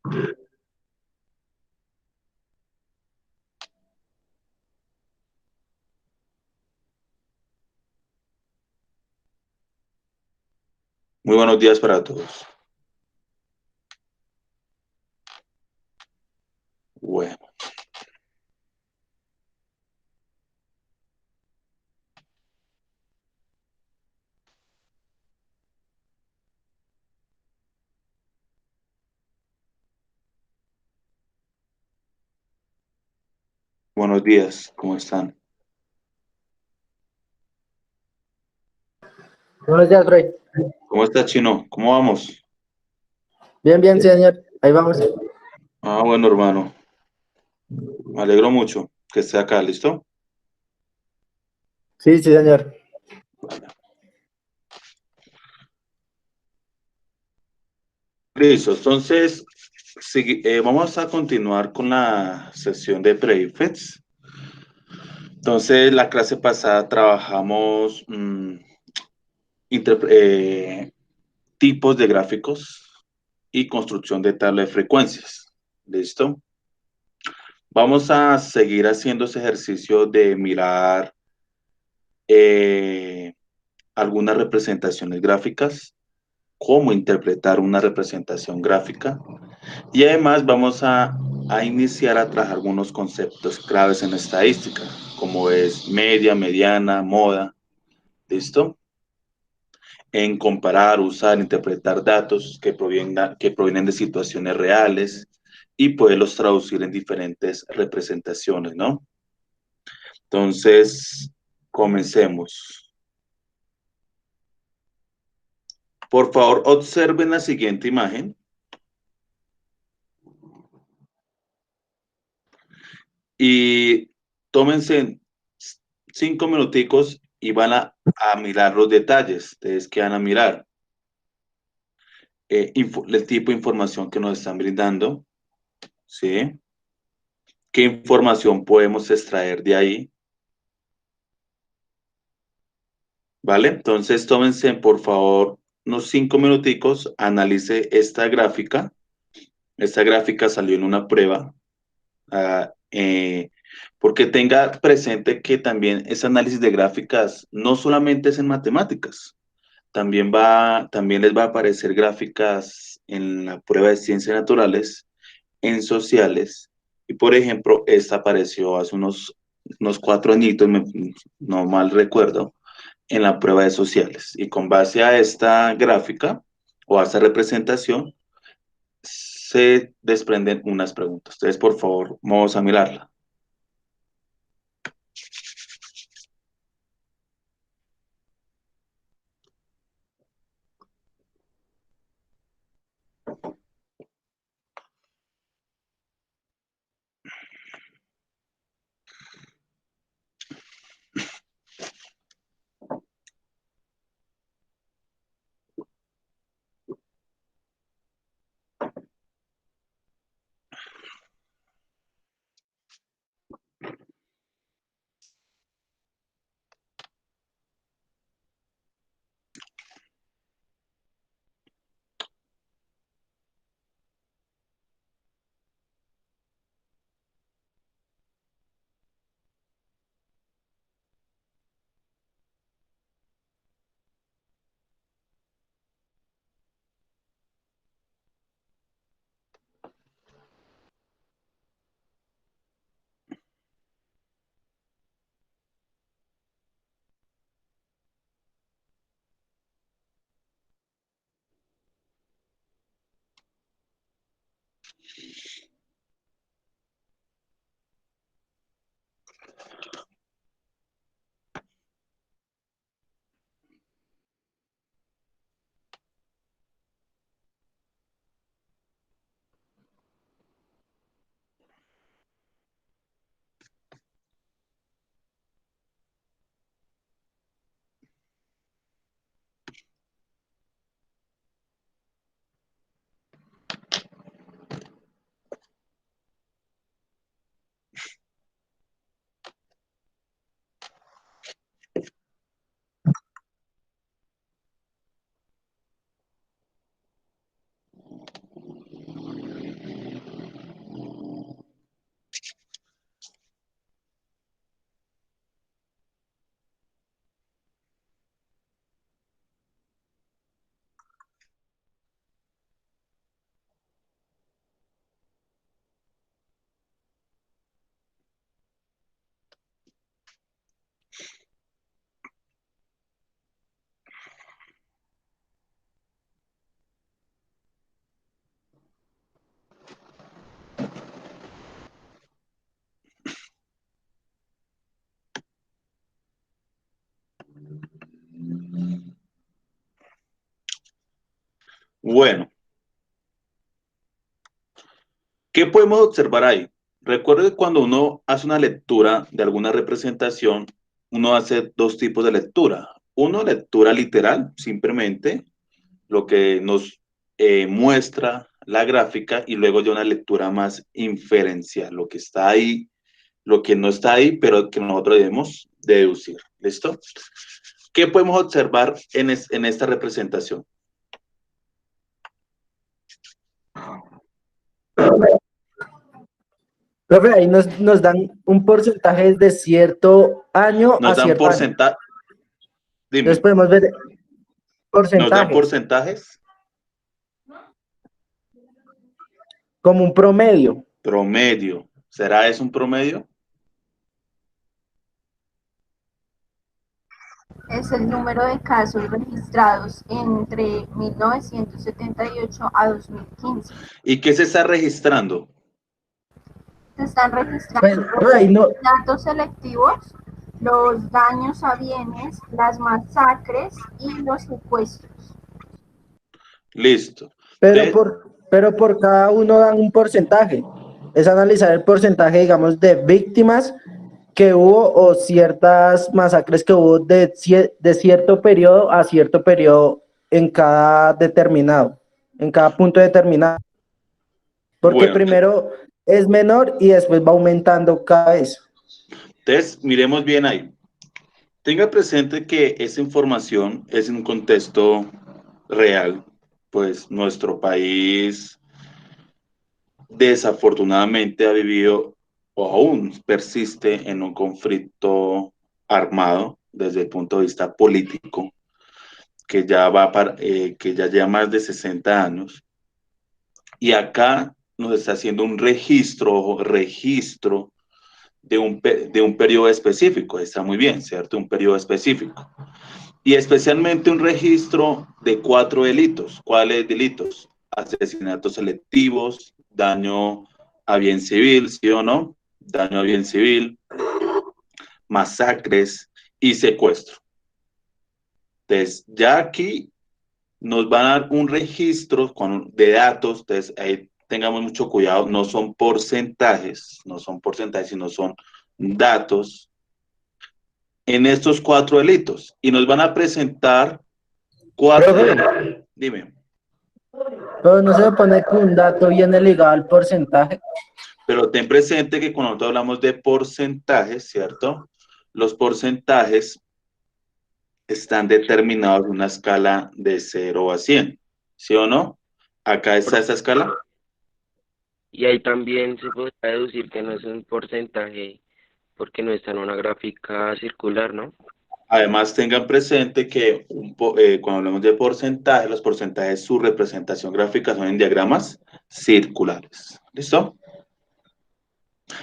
Muy buenos días para todos. Bueno, buenos días, ¿cómo están? Buenos días, Fray. ¿Cómo está, Chino? ¿Cómo vamos? Bien, bien, sí, señor. Ahí vamos. Ah, bueno, hermano, me alegro mucho que esté acá, ¿listo? Sí, sí, señor. Listo, entonces vamos a continuar con la sesión de prefets. Entonces, la clase pasada trabajamos interpre- eh, tipos de gráficos y construcción de tabla de frecuencias, ¿listo? Vamos a seguir haciendo ese ejercicio de mirar eh, algunas representaciones gráficas, cómo interpretar una representación gráfica y además vamos a iniciar a trabajar algunos conceptos claves en estadística, como es media, mediana, moda, ¿listo? En comparar, usar, interpretar datos que provienen de situaciones reales y poderlos traducir en diferentes representaciones, ¿no? Entonces, comencemos. Por favor, observen la siguiente imagen y tómense 5 minuticos y van a mirar los detalles. Ustedes que van a mirar el tipo de información que nos están brindando, ¿sí? ¿Qué información podemos extraer de ahí? ¿Vale? Entonces, tómense, por favor, unos 5 minuticos, analice esta gráfica. Esta gráfica salió en una prueba. ah, eh, Porque tenga presente que también ese análisis de gráficas no solamente es en matemáticas, también les va a aparecer gráficas en la prueba de ciencias naturales, en sociales, y por ejemplo, esta apareció hace unos 4 añitos, no mal recuerdo, en la prueba de sociales. Y con base a esta gráfica o a esta representación, se desprenden unas preguntas. Entonces, por favor, vamos a mirarla. Bueno, ¿qué podemos observar ahí? Recuerde que cuando uno hace una lectura de alguna representación, uno hace dos tipos de lectura. Uno, lectura literal, simplemente lo que nos muestra la gráfica, y luego ya una lectura más inferencial, lo que está ahí, lo que no está ahí, pero que nosotros debemos deducir. ¿Listo? ¿Qué podemos observar en esta representación? Profe, ahí nos dan un porcentaje de cierto año a Nos dan cierto año. porcentaje, Entonces dime, podemos ver nos dan porcentajes, porcentajes, como un promedio. promedio. ¿Será eso un promedio? Es el número de casos registrados entre 1978 a 2015. ¿Y qué se está registrando? Se están Pues, registrando profe, ahí no, datos selectivos, los daños a bienes, las masacres y los secuestros. Listo. pero Entonces, por cada uno dan un porcentaje. Es analizar el porcentaje, digamos, de víctimas que hubo o ciertas masacres que hubo de cierto periodo a cierto periodo en cada determinado, en cada punto determinado. Porque bueno, primero es menor y después va aumentando cada vez. entonces miremos bien ahí. Tenga presente que esa información es en un contexto real, pues nuestro país desafortunadamente ha vivido o aún persiste en un conflicto armado desde el punto de vista político que ya lleva más de 60 años, y acá nos está haciendo un registro de un periodo específico. Está muy bien, ¿cierto? Un periodo específico. Y especialmente un registro de 4 delitos. ¿Cuáles delitos? Asesinatos selectivos, daño a bien civil, ¿sí o no? Daño a bien civil, masacres y secuestro. Entonces, ya aquí nos van a dar un registro de datos. Entonces ahí tengamos mucho cuidado, no son porcentajes, sino son datos en estos 4 delitos, y nos van a presentar 4 Profe, delitos. Dime. pero no se pone que un dato viene ligado al porcentaje. Pero ten presente que cuando nosotros hablamos de porcentajes, ¿cierto? Los porcentajes están determinados en una escala de 0 a 100, ¿sí o no? Acá está esa escala. Y ahí también se puede deducir que no es un porcentaje porque no está en una gráfica circular, ¿no? Además, tengan presente que cuando hablamos de porcentaje, los porcentajes, su representación gráfica son en diagramas circulares. ¿Listo?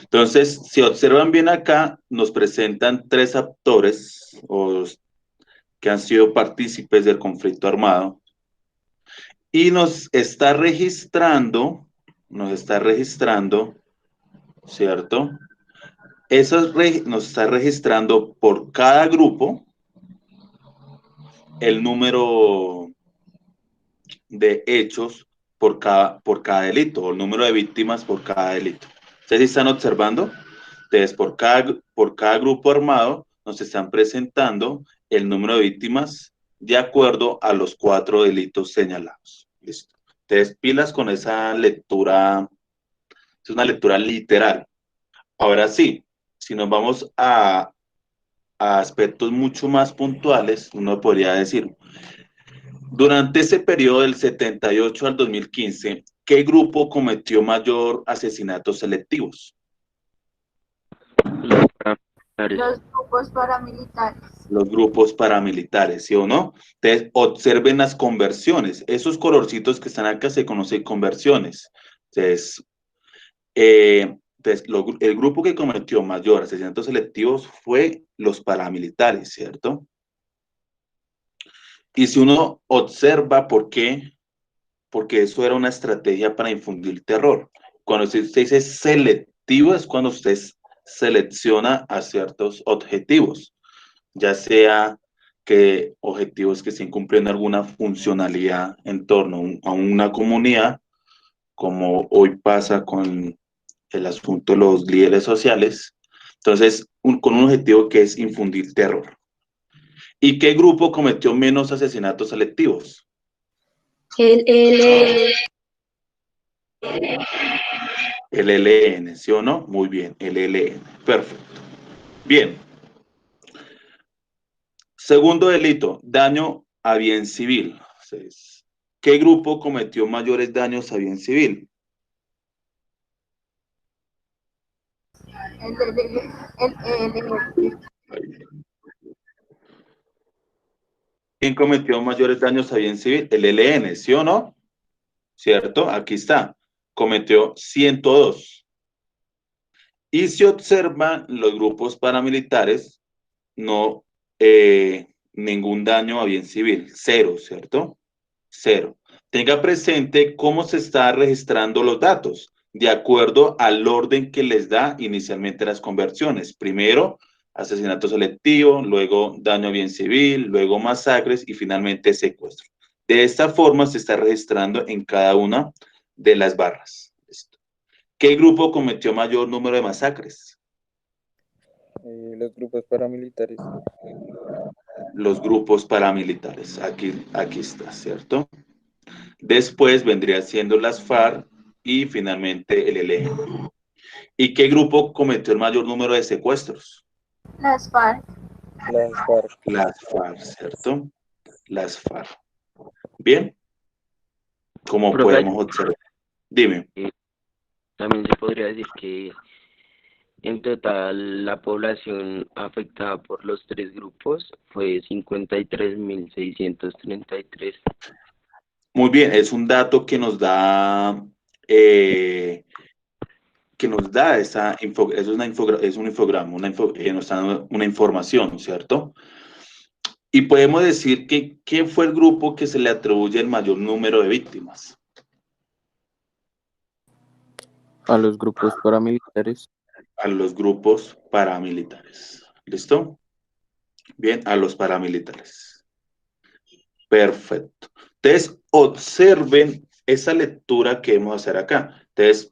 Entonces, si observan bien acá, nos presentan 3 actores que han sido partícipes del conflicto armado, y nos está registrando, ¿cierto? Nos está registrando por cada grupo el número de hechos por cada delito, o el número de víctimas por cada delito. ¿Ustedes están observando? Entonces, por cada grupo armado nos están presentando el número de víctimas de acuerdo a los 4 delitos señalados. Listo. Entonces, pilas con esa lectura, es una lectura literal. Ahora sí, si nos vamos a aspectos mucho más puntuales, uno podría decir, durante ese periodo del 78 al 2015, ¿qué grupo cometió mayor asesinatos selectivos? Los paramilitares. Los grupos paramilitares. Los grupos paramilitares, ¿sí o no? Entonces, observen las conversiones. Esos colorcitos que están acá se conocen conversiones. El grupo que cometió mayor asesinatos selectivos fue los paramilitares, ¿cierto? Y si uno observa por qué, porque eso era una estrategia para infundir terror. Cuando usted dice selectivo es cuando usted selecciona a ciertos objetivos, ya sea que objetivos que estén cumpliendo alguna funcionalidad en torno a una comunidad, como hoy pasa con el asunto de los líderes sociales. Entonces, con un objetivo que es infundir terror. ¿Y qué grupo cometió menos asesinatos selectivos? El El ELN, ¿sí o no? Muy bien, el ELN. Perfecto. Bien. Segundo delito, daño a bien civil. Entonces, ¿qué grupo cometió mayores daños a bien civil? ¿Quién cometió mayores daños a bien civil? El ELN, ¿sí o no? ¿Cierto? Aquí está. Cometió 102. Y se observan los grupos paramilitares, no ningún daño a bien civil, cero, ¿cierto? Cero. Tenga presente cómo se está registrando los datos, de acuerdo al orden que les da inicialmente las conversiones. Primero, asesinato selectivo, luego daño a bien civil, luego masacres y finalmente secuestro. De esta forma se está registrando en cada una de las barras. ¿Qué grupo cometió mayor número de masacres? Los grupos paramilitares. Los grupos paramilitares. Aquí está, ¿cierto? Después vendría siendo las FARC y finalmente el ELN. ¿Y qué grupo cometió el mayor número de secuestros? Las FARC. Las FARC. Las FARC, ¿cierto? Las FARC. Bien, como Profe, podemos observar. Dime. también se podría decir que en total la población afectada por los tres grupos fue 53.633. Muy bien, es un dato eh, que nos da esa info, es es un infograma, nos da una información, ¿cierto? Y podemos decir que ¿qué fue el grupo que se le atribuye el mayor número de víctimas? A los grupos paramilitares. A los grupos paramilitares. ¿Listo? Bien, a los paramilitares. Perfecto. Entonces, observen esa lectura que vamos a hacer acá. Entonces,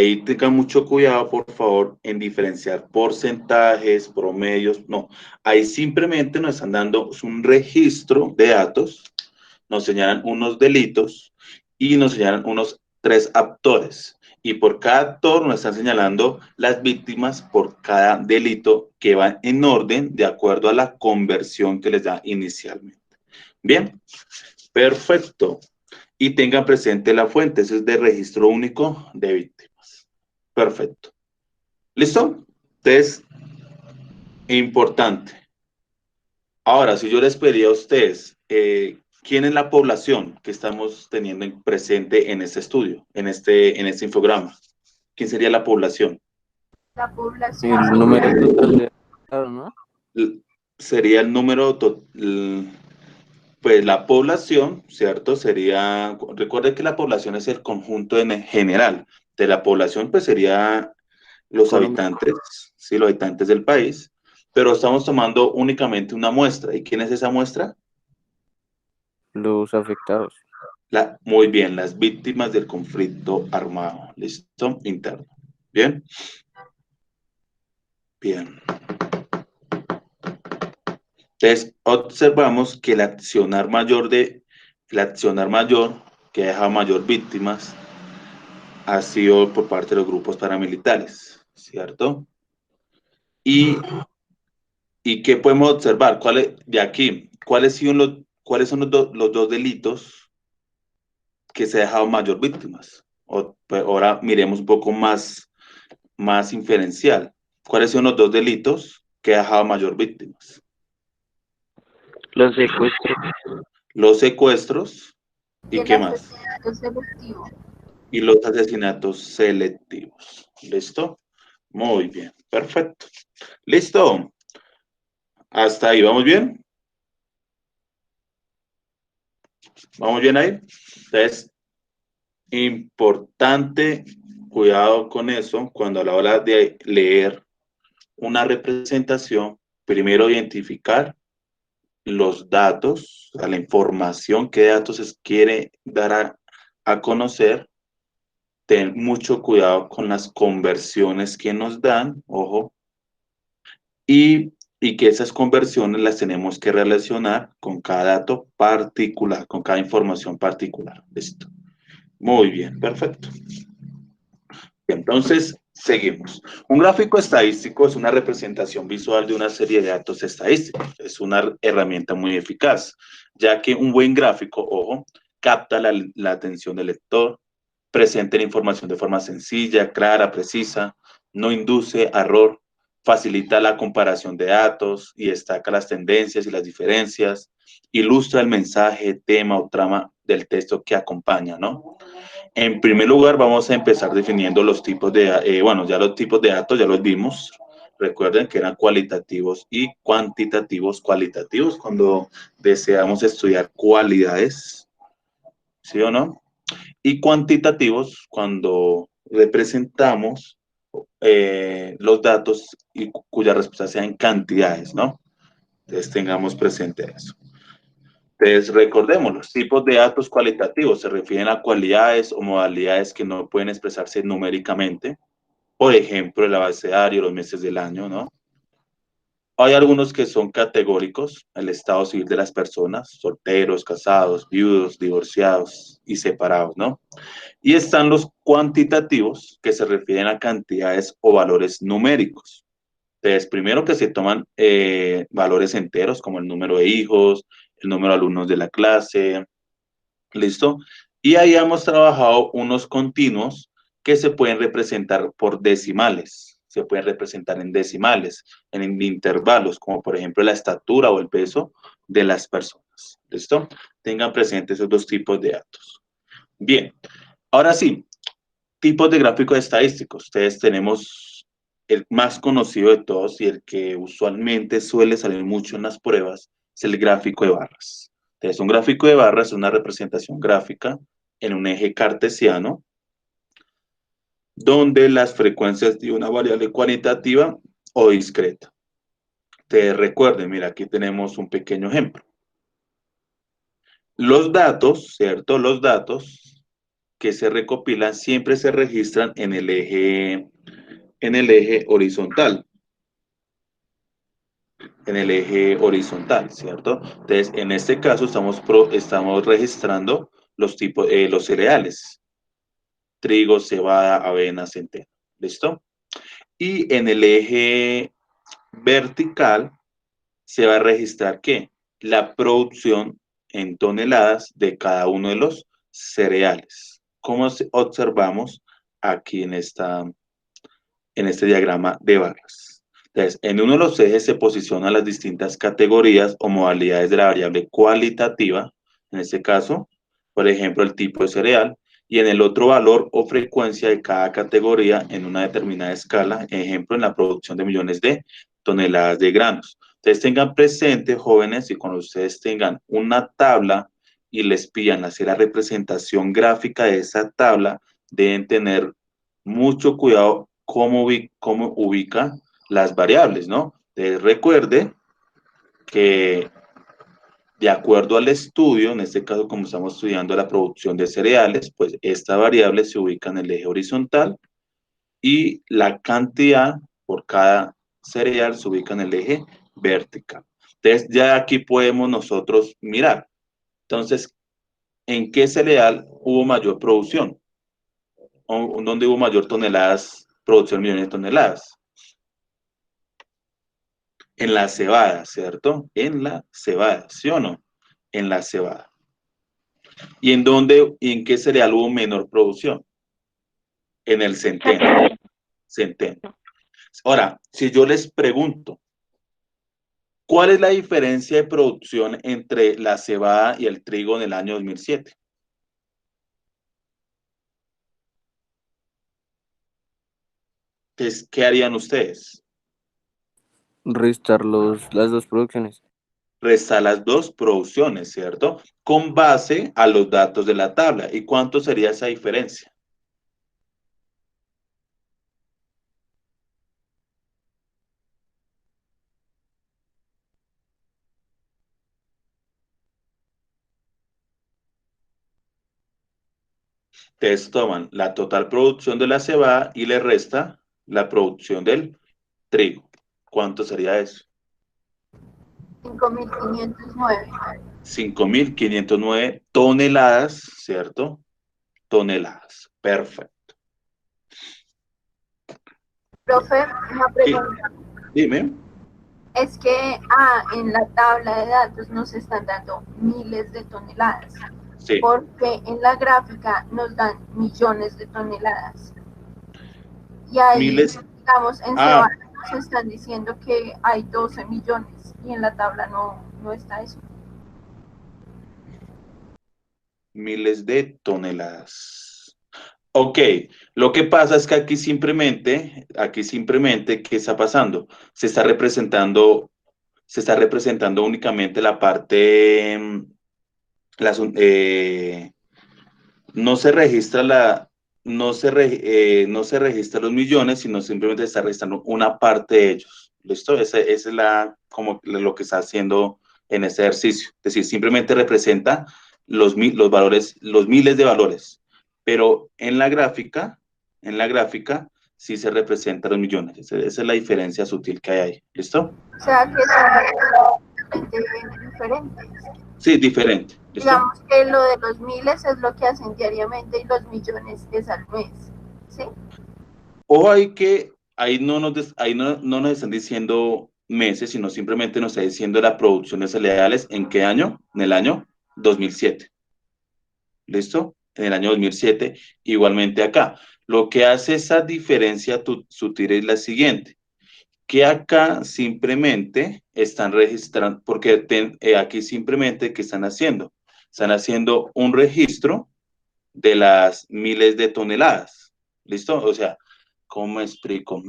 y tengan mucho cuidado, por favor, en diferenciar porcentajes, promedios. No, ahí simplemente nos están dando un registro de datos, nos señalan unos delitos y nos señalan unos 3 actores. Y por cada actor nos están señalando las víctimas por cada delito que van en orden de acuerdo a la conversión que les da inicialmente. Bien, perfecto. Y tengan presente la fuente, ese es de registro único de víctimas. Perfecto. ¿Listo? Entonces, importante. Ahora, si yo les pedía a ustedes, ¿quién es la población que estamos teniendo presente en este estudio, en este infograma? ¿Quién sería la población? La El población. número total de afectados, ¿no? Sería el número, pues la población, ¿cierto? Sería, recuerde que la población es el conjunto en general de la población, pues sería los Colombia. habitantes, sí, los habitantes del país, pero estamos tomando únicamente una muestra. ¿Y quién es esa muestra? Los afectados. Muy bien, las víctimas del conflicto armado, ¿listo? Interno. ¿Bien? Bien. Entonces, observamos que el accionar mayor que deja mayor víctimas ha sido por parte de los grupos paramilitares, ¿cierto? ¿Y qué podemos observar? De aquí, cuáles son los dos delitos que se ha dejado mayor víctimas? Pues, ahora miremos un poco más inferencial. ¿Cuáles son los dos delitos que ha dejado mayor víctimas? Los secuestros. Los secuestros Y y el qué más. asesinato selectivo. Y los asesinatos selectivos. ¿Listo? Muy bien, perfecto. ¿Listo? Hasta ahí, ¿vamos bien? ¿Vamos bien ahí? Entonces, importante, cuidado con eso, cuando a la hora de leer una representación, primero identificar los datos, a la información, qué datos quiere dar a conocer. Ten mucho cuidado con las conversiones que nos dan, ojo, y que esas conversiones las tenemos que relacionar con cada dato particular, con cada información particular. Listo. Muy bien, perfecto. Entonces, seguimos. Un gráfico estadístico es una representación visual de una serie de datos estadísticos. Es una herramienta muy eficaz, ya que un buen gráfico, ojo, capta la atención del lector, presenta la información de forma sencilla, clara, precisa, no induce a error, facilita la comparación de datos y destaca las tendencias y las diferencias, ilustra el mensaje, tema o trama del texto que acompaña, ¿no? En primer lugar, vamos a empezar definiendo los tipos bueno, ya los tipos de datos ya los vimos. Recuerden que eran cualitativos y cuantitativos. Cualitativos cuando deseamos estudiar cualidades, ¿sí o no? Y cuantitativos cuando representamos los datos y cuya respuesta sea en cantidades, ¿no? Entonces tengamos presente eso. Entonces, recordemos, los tipos de datos cualitativos se refieren a cualidades o modalidades que no pueden expresarse numéricamente. Por ejemplo, el abecedario, los meses del año, ¿no? Hay algunos que son categóricos, el estado civil de las personas, solteros, casados, viudos, divorciados y separados, ¿no? Y están los cuantitativos, que se refieren a cantidades o valores numéricos. Entonces, primero que se toman valores enteros, como el número de hijos, el número de alumnos de la clase, ¿listo? Y ahí hemos trabajado unos continuos que se pueden representar por decimales, se pueden representar en decimales, en intervalos, como por ejemplo la estatura o el peso de las personas, ¿listo? Tengan presentes esos dos tipos de datos. Bien, ahora sí, tipos de gráficos estadísticos. Ustedes tenemos el más conocido de todos y el que usualmente suele salir mucho en las pruebas, es el gráfico de barras. Entonces, un gráfico de barras es una representación gráfica en un eje cartesiano donde las frecuencias de una variable cualitativa o discreta. Te recuerden, mira, aquí tenemos un pequeño ejemplo. Los datos, ¿cierto? Los datos que se recopilan siempre se registran en el eje horizontal, ¿cierto? Entonces, en este caso estamos registrando los tipos, los cereales, trigo, cebada, avena, centeno, ¿listo? Y en el eje vertical se va a registrar ¿qué? La producción en toneladas de cada uno de los cereales, como observamos aquí en este diagrama de barras. Entonces, en uno de los ejes se posicionan las distintas categorías o modalidades de la variable cualitativa, en este caso, por ejemplo, el tipo de cereal, y en el otro valor o frecuencia de cada categoría en una determinada escala, ejemplo, en la producción de millones de toneladas de granos. Entonces, tengan presente, jóvenes, y cuando ustedes tengan una tabla y les pidan hacer la representación gráfica de esa tabla, deben tener mucho cuidado cómo ubica las variables, ¿no? Entonces, recuerde que de acuerdo al estudio, en este caso como estamos estudiando la producción de cereales, pues esta variable se ubica en el eje horizontal y la cantidad por cada cereal se ubica en el eje vertical. Entonces ya aquí podemos nosotros mirar. Entonces, ¿en qué cereal hubo mayor producción? ¿O dónde hubo mayor toneladas, producción de millones de toneladas? En la cebada, ¿cierto? En la cebada, ¿sí o no? En la cebada. ¿Y en dónde y en qué cereal hubo menor producción? En el centeno. Centeno. Ahora, si yo les pregunto, ¿cuál es la diferencia de producción entre la cebada y el trigo en el año 2007? ¿Qué harían ustedes? Restar las dos producciones. Restar las dos producciones, ¿cierto? Con base a los datos de la tabla. ¿Y cuánto sería esa diferencia? Entonces toman la total producción de la cebada y le resta la producción del trigo. ¿Cuánto sería eso? 5.509. 5.509 toneladas, ¿cierto? Toneladas. Perfecto. Profe, una Sí, pregunta. dime. Es que en la tabla de datos nos están dando miles de toneladas, Sí, porque en la gráfica nos dan millones de toneladas. Y ahí, miles. digamos, en Ah, cebada nos están diciendo que hay 12 millones y en la tabla no está eso. miles de toneladas. Ok, lo que pasa es que aquí simplemente, ¿qué está pasando? Se está representando únicamente la parte, las, no se registra no se registra los millones, sino simplemente está registrando una parte de ellos. ¿Listo? Esa es como lo que está haciendo en este ejercicio. Es decir, simplemente representa los valores, los miles de valores. Pero en la gráfica, sí se representan los millones. Esa es la diferencia sutil que hay ahí. ¿Listo? O sea, que son completamente diferentes. Sí, diferente. ¿Listo? Digamos que lo de los miles es lo que hacen diariamente y los millones es al mes, ¿sí? O hay que, ahí no nos están diciendo meses, sino simplemente nos está diciendo la producción de cereales en qué año, en el año 2007. ¿Listo? En el año 2007, igualmente acá. Lo que hace esa diferencia sutil es la siguiente, que acá simplemente están registrando, porque aquí simplemente, ¿qué están haciendo? Están haciendo un registro de las miles de toneladas. ¿Listo? O sea, ¿cómo me explico?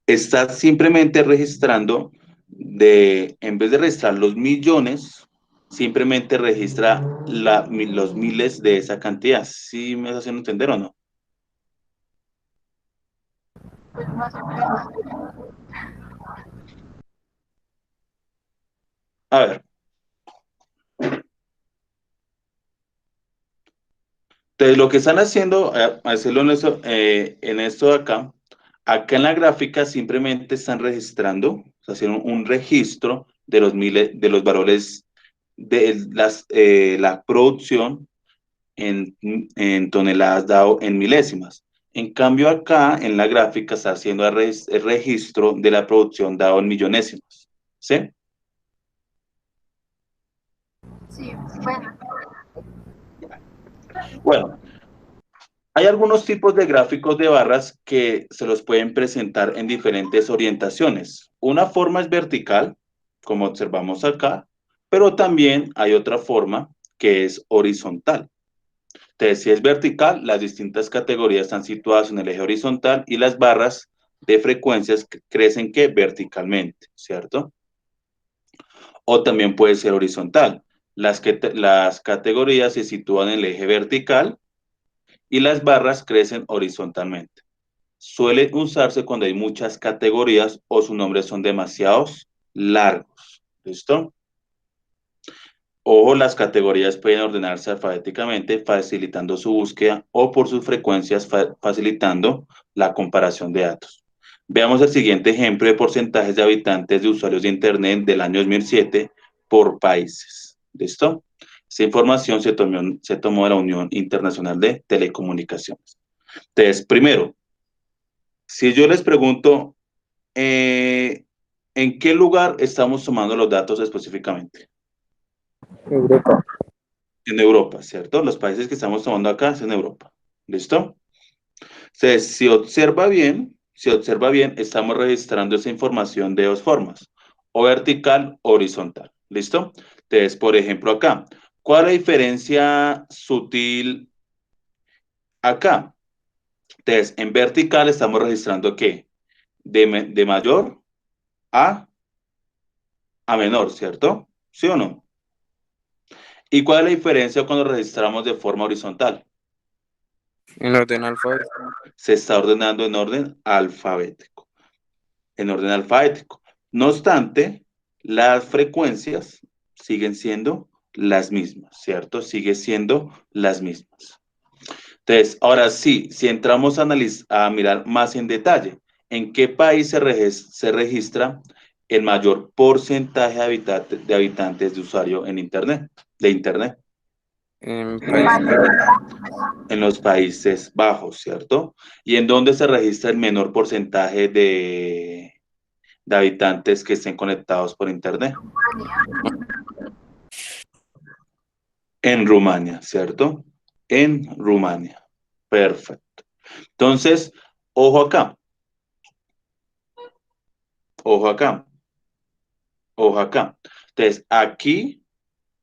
Está simplemente registrando en vez de registrar los millones, simplemente registra los miles de esa cantidad. ¿Sí me está haciendo entender o no? Pues más o menos. A ver, entonces lo que están haciendo, hacerlo en esto de acá en la gráfica simplemente están registrando, o sea, haciendo un registro de los miles, de los valores de la producción en toneladas dado en milésimas. En cambio, acá en la gráfica está haciendo el registro de la producción dado en millonésimas. ¿Sí? Sí, bueno, Bueno, hay algunos tipos de gráficos de barras que se los pueden presentar en diferentes orientaciones. Una forma es vertical, como observamos acá, pero también hay otra forma que es horizontal. Entonces, si es vertical, las distintas categorías están situadas en el eje horizontal y las barras de frecuencias crecen que verticalmente, ¿cierto? O también puede ser horizontal. Las categorías se sitúan en el eje vertical y las barras crecen horizontalmente. Suele usarse cuando hay muchas categorías o sus nombres son demasiados largos. ¿Listo? Ojo, las categorías pueden ordenarse alfabéticamente, facilitando su búsqueda o por sus frecuencias, facilitando la comparación de datos. Veamos el siguiente ejemplo de porcentajes de habitantes de usuarios de Internet del año 2007 por países. ¿Listo? Esta información se tomó de la Unión Internacional de Telecomunicaciones. Entonces, primero, si yo les pregunto, ¿en qué lugar estamos tomando los datos específicamente? Europa. En Europa, ¿cierto? Los países que estamos tomando acá es en Europa. ¿Listo? Entonces, si observa bien, estamos registrando esa información de dos formas, o vertical o horizontal. ¿Listo? Entonces, por ejemplo, acá, ¿cuál es la diferencia sutil acá? Entonces, en vertical estamos registrando ¿qué? De mayor a, a menor, ¿cierto? ¿Sí o no? ¿Y cuál es la diferencia cuando registramos de forma horizontal? En orden alfabético. Se está ordenando en orden alfabético. En orden alfabético. No obstante, las frecuencias siguen siendo las mismas, ¿cierto? Sigue siendo las mismas. Entonces, ahora sí, si entramos a mirar más en detalle, ¿en qué país se registra el mayor porcentaje de habitantes de usuario en Internet, de Internet? En En los, Países Bajos. en los Países Bajos, ¿cierto? ¿Y en dónde se registra el menor porcentaje de habitantes que estén conectados por Internet? En Rumania, ¿cierto? En Rumania. Perfecto. Entonces, ojo acá, ojo acá, ojo acá. Entonces, aquí,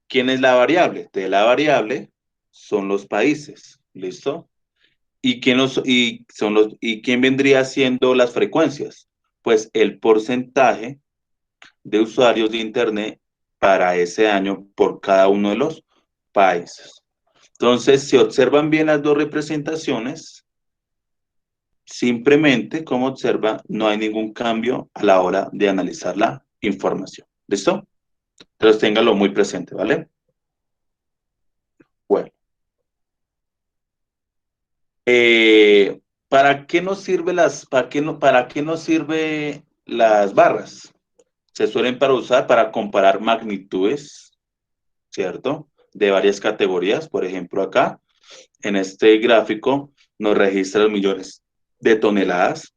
¿quién es la variable? De la variable son los países, ¿listo? ¿Y quién vendría siendo las frecuencias? Pues el porcentaje de usuarios de Internet para ese año por cada uno de los países. Entonces, si observan bien las dos representaciones, simplemente, como observa, no hay ningún cambio a la hora de analizar la información. ¿Listo? Entonces, téngalo muy presente, ¿vale? Bueno. ¿Para qué nos sirve para qué nos sirve las barras? Se suelen para usar para comparar magnitudes, ¿cierto? De varias categorías. Por ejemplo, acá, en este gráfico, nos registra los millones de toneladas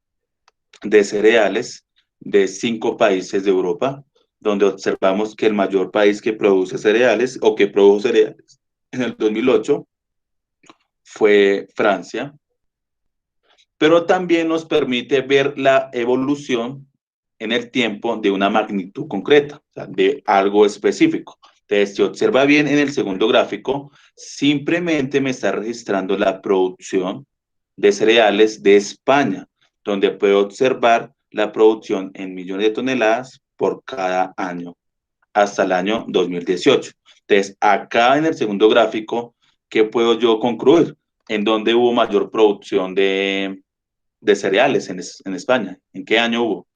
de cereales de 5 países de Europa, donde observamos que el mayor país que produce cereales o que produjo cereales en el 2008 fue Francia, pero también nos permite ver la evolución en el tiempo de una magnitud concreta, o sea, de algo específico. Entonces, si observa bien en el segundo gráfico, simplemente me está registrando la producción de cereales de España, donde puedo observar la producción en millones de toneladas por cada año, hasta el año 2018. Entonces, acá en el segundo gráfico, ¿qué puedo yo concluir? ¿En dónde hubo mayor producción de cereales en España? ¿En qué año hubo?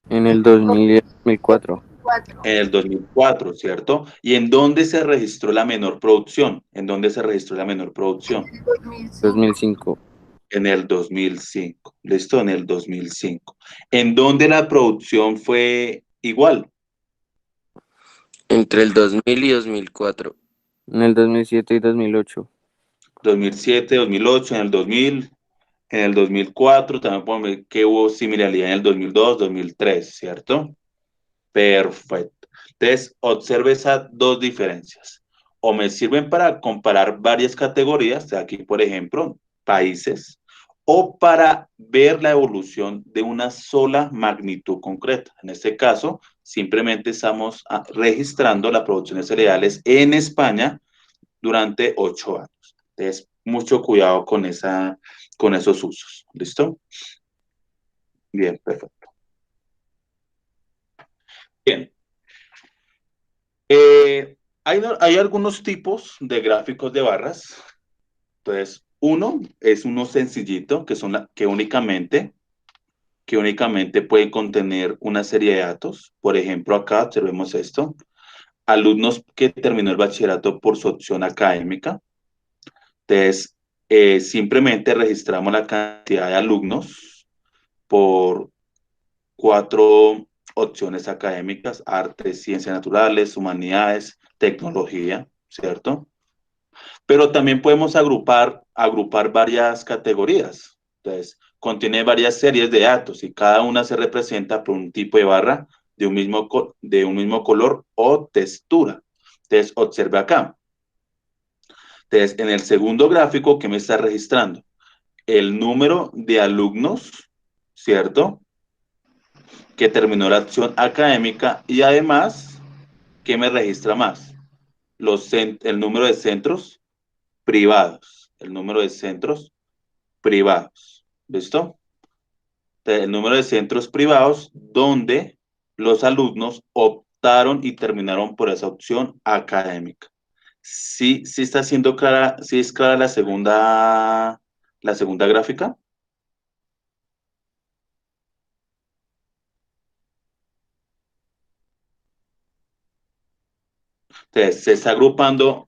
En el 2000 y 2004. 4. En el 2004, ¿cierto? ¿Y en dónde se registró la menor producción? ¿En dónde se registró la menor producción? 2005. 2005. En el 2005. ¿Listo? En el 2005. ¿En dónde la producción fue igual? Entre el 2000 y 2004. En el 2007 y 2008. 2007, 2008, en el 2000, en el 2004, también podemos ver que hubo similaridad en el 2002, 2003, ¿cierto? Perfecto. Entonces, observe esas dos diferencias. O me sirven para comparar varias categorías, de aquí, por ejemplo, países, o para ver la evolución de una sola magnitud concreta. En este caso, simplemente estamos registrando la producción de cereales en España durante 8 años. Entonces, mucho cuidado con esos usos. ¿Listo? Bien, perfecto. Bien. Hay algunos tipos de gráficos de barras. Entonces, uno sencillito, que únicamente puede contener una serie de datos. Por ejemplo, acá observemos esto. Alumnos que terminó el bachillerato por su opción académica. Entonces, simplemente registramos la cantidad de alumnos por 4 opciones académicas: artes, ciencias naturales, humanidades, tecnología, ¿cierto? Pero también podemos agrupar varias categorías. Entonces, contiene varias series de datos y cada una se representa por un tipo de barra de un mismo color o textura. Entonces, observe acá. Entonces, en el segundo gráfico, ¿qué me está registrando? El número de alumnos, ¿cierto? Que terminó la acción académica y además, ¿qué me registra más? El número de centros privados. El número de centros privados. ¿Listo? El número de centros privados donde los alumnos optaron y terminaron por esa opción académica. Sí, sí está siendo clara, sí es clara la segunda gráfica. Entonces, se está agrupando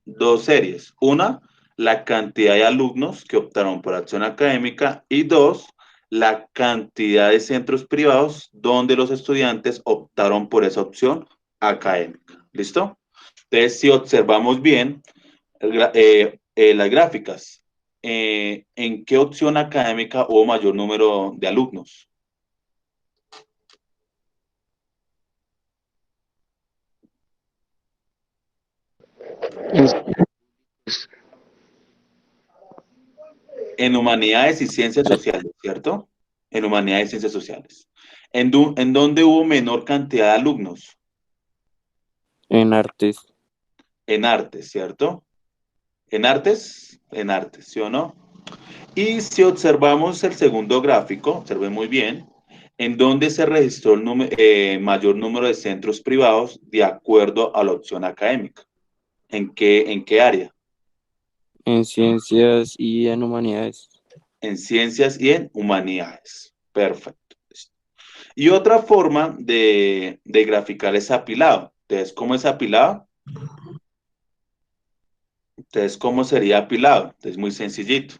dos series. Una, la cantidad de alumnos que optaron por acción académica y 2, la cantidad de centros privados donde los estudiantes optaron por esa opción académica. ¿Listo? Entonces, si observamos bien las gráficas, ¿en qué opción académica hubo mayor número de alumnos? En humanidades y ciencias sociales, ¿cierto? En humanidades y ciencias sociales. ¿En dónde hubo menor cantidad de alumnos? En artes. En artes, ¿cierto? En artes, ¿sí o no? Y si observamos el segundo gráfico, observen muy bien, en dónde se registró el mayor número de centros privados de acuerdo a la opción académica. En qué área? En ciencias y en humanidades. En ciencias y en humanidades. Perfecto. Y otra forma de graficar es apilado. Entonces, ¿cómo es apilado? Entonces, ¿cómo sería apilado? Entonces, muy sencillito.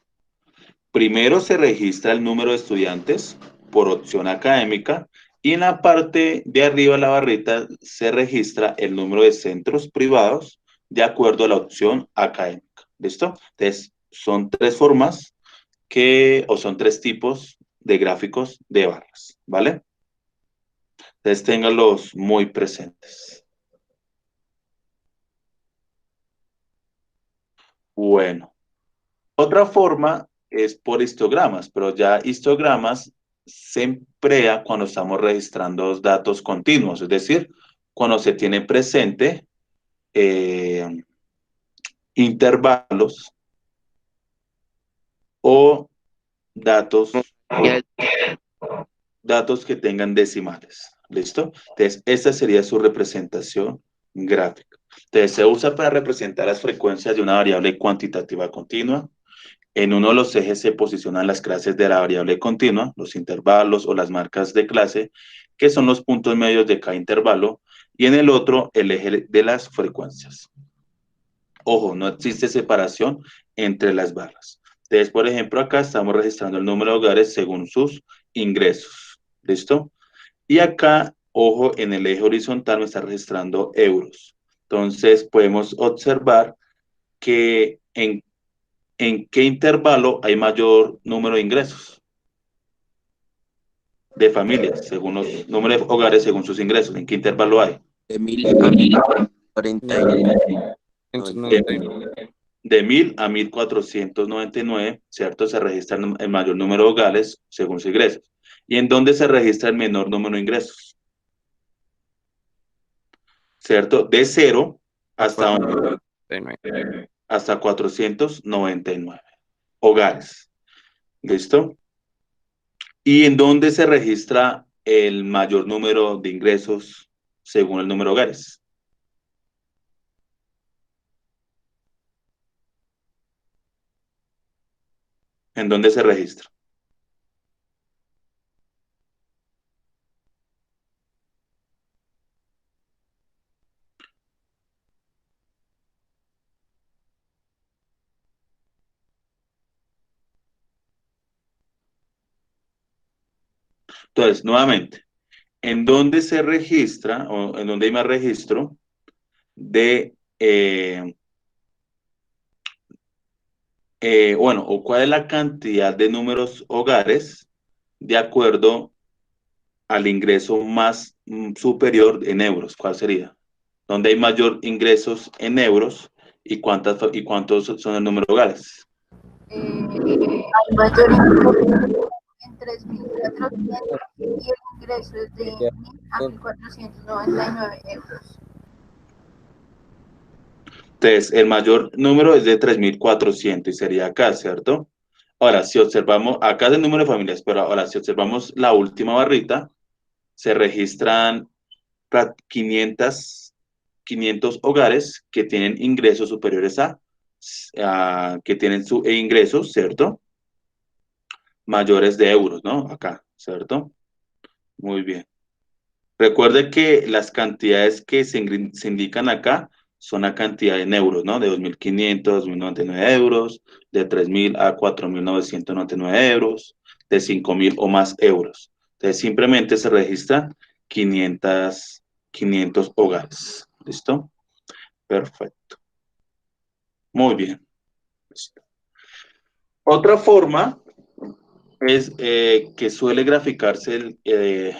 Primero se registra el número de estudiantes por opción académica y en la parte de arriba de la barrita se registra el número de centros privados de acuerdo a la opción académica. ¿Listo? Entonces, son tres formas o son tres tipos de gráficos de barras, ¿vale? Entonces, ténganlos muy presentes. Bueno, otra forma es por histogramas, pero ya histogramas se emplea cuando estamos registrando los datos continuos, es decir, cuando se tiene presente intervalos o datos, datos que tengan decimales. ¿Listo? Entonces, esta sería su representación gráfica. Entonces, se usa para representar las frecuencias de una variable cuantitativa continua. En uno de los ejes se posicionan las clases de la variable continua, los intervalos o las marcas de clase, que son los puntos medios de cada intervalo, y en el otro el eje de las frecuencias. Ojo, no existe separación entre las barras. Entonces, por ejemplo, acá estamos registrando el número de hogares según sus ingresos. ¿Listo? Y acá, ojo, en el eje horizontal me está registrando euros. Entonces, podemos observar que ¿en qué intervalo hay mayor número de ingresos de familias, según los números de hogares, según sus ingresos? ¿En qué intervalo hay? De 1000 a 1049. De 1000 a 1499, ¿cierto? Se registra el mayor número de hogares según sus ingresos. ¿Y en dónde se registra el menor número de ingresos? ¿Cierto? De 0 hasta, hasta 499 hogares. ¿Listo? ¿Y en dónde se registra el mayor número de ingresos según el número de hogares? ¿En dónde se registra? Entonces, nuevamente, ¿en dónde se registra o en dónde hay más registro de, bueno, o cuál es la cantidad de números hogares de acuerdo al ingreso más superior en euros? ¿Cuál sería? ¿Dónde hay mayor ingresos en euros y cuántos son el número de hogares? Hay mayor ingreso en 3.400 y el ingreso es de 1.000 a 1.499 euros. Entonces, el mayor número es de 3.400 y sería acá, ¿cierto? Ahora, si observamos, acá es el número de familias, pero ahora si observamos la última barrita, se registran 500, 500 hogares que tienen ingresos superiores que tienen ingresos, ¿cierto? Mayores de euros, ¿no? Acá, ¿cierto? Muy bien. Recuerde que las cantidades que se indican acá son la cantidad en euros, ¿no? De 2.500 a 2.099 euros, de 3.000 a 4.999 euros, de 5.000 o más euros. Entonces, simplemente se registran 500 hogares. ¿Listo? Perfecto. Muy bien. Listo. Otra forma es que suele graficarse el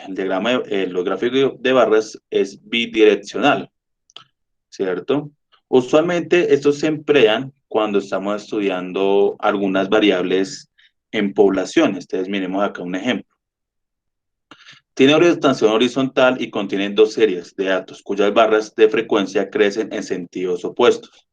diagrama, los gráficos de barras es bidireccional, ¿cierto? Usualmente estos se emplean cuando estamos estudiando algunas variables en poblaciones. Entonces, miremos acá un ejemplo. Tiene orientación horizontal y contiene dos series de datos cuyas barras de frecuencia crecen en sentidos opuestos.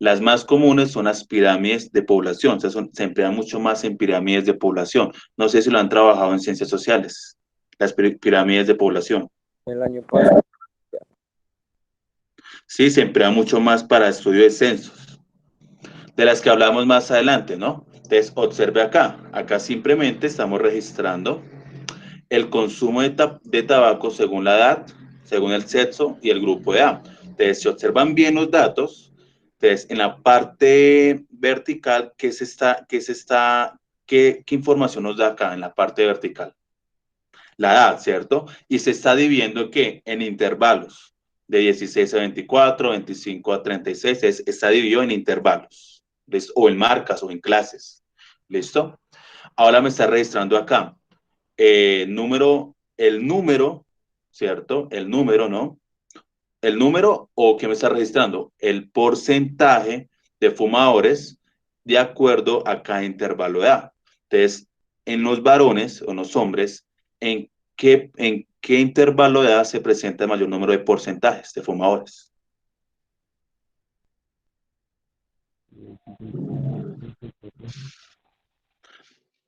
Las más comunes son las pirámides de población, o sea, se emplean mucho más en pirámides de población. No sé si lo han trabajado en ciencias sociales, las pirámides de población. El año pasado. Sí, se emplea mucho más para estudio de censos, de las que hablamos más adelante, ¿no? Entonces, observe acá. Acá simplemente estamos registrando el consumo de tabaco según la edad, según el sexo y el grupo de edad. Entonces, si observan bien los datos, entonces, en la parte vertical, ¿qué información nos da acá en la parte vertical? La edad, ¿cierto? Y se está dividiendo ¿qué? En intervalos, de 16 a 24, 25 a 36, está dividido en intervalos, ¿listo? O en marcas o en clases, ¿listo? Ahora me está registrando acá el número, ¿cierto? El número, ¿no? El número o que me está registrando el porcentaje de fumadores de acuerdo a cada intervalo de edad. Entonces, en los varones o en los hombres, ¿en qué intervalo de edad se presenta el mayor número de porcentajes de fumadores?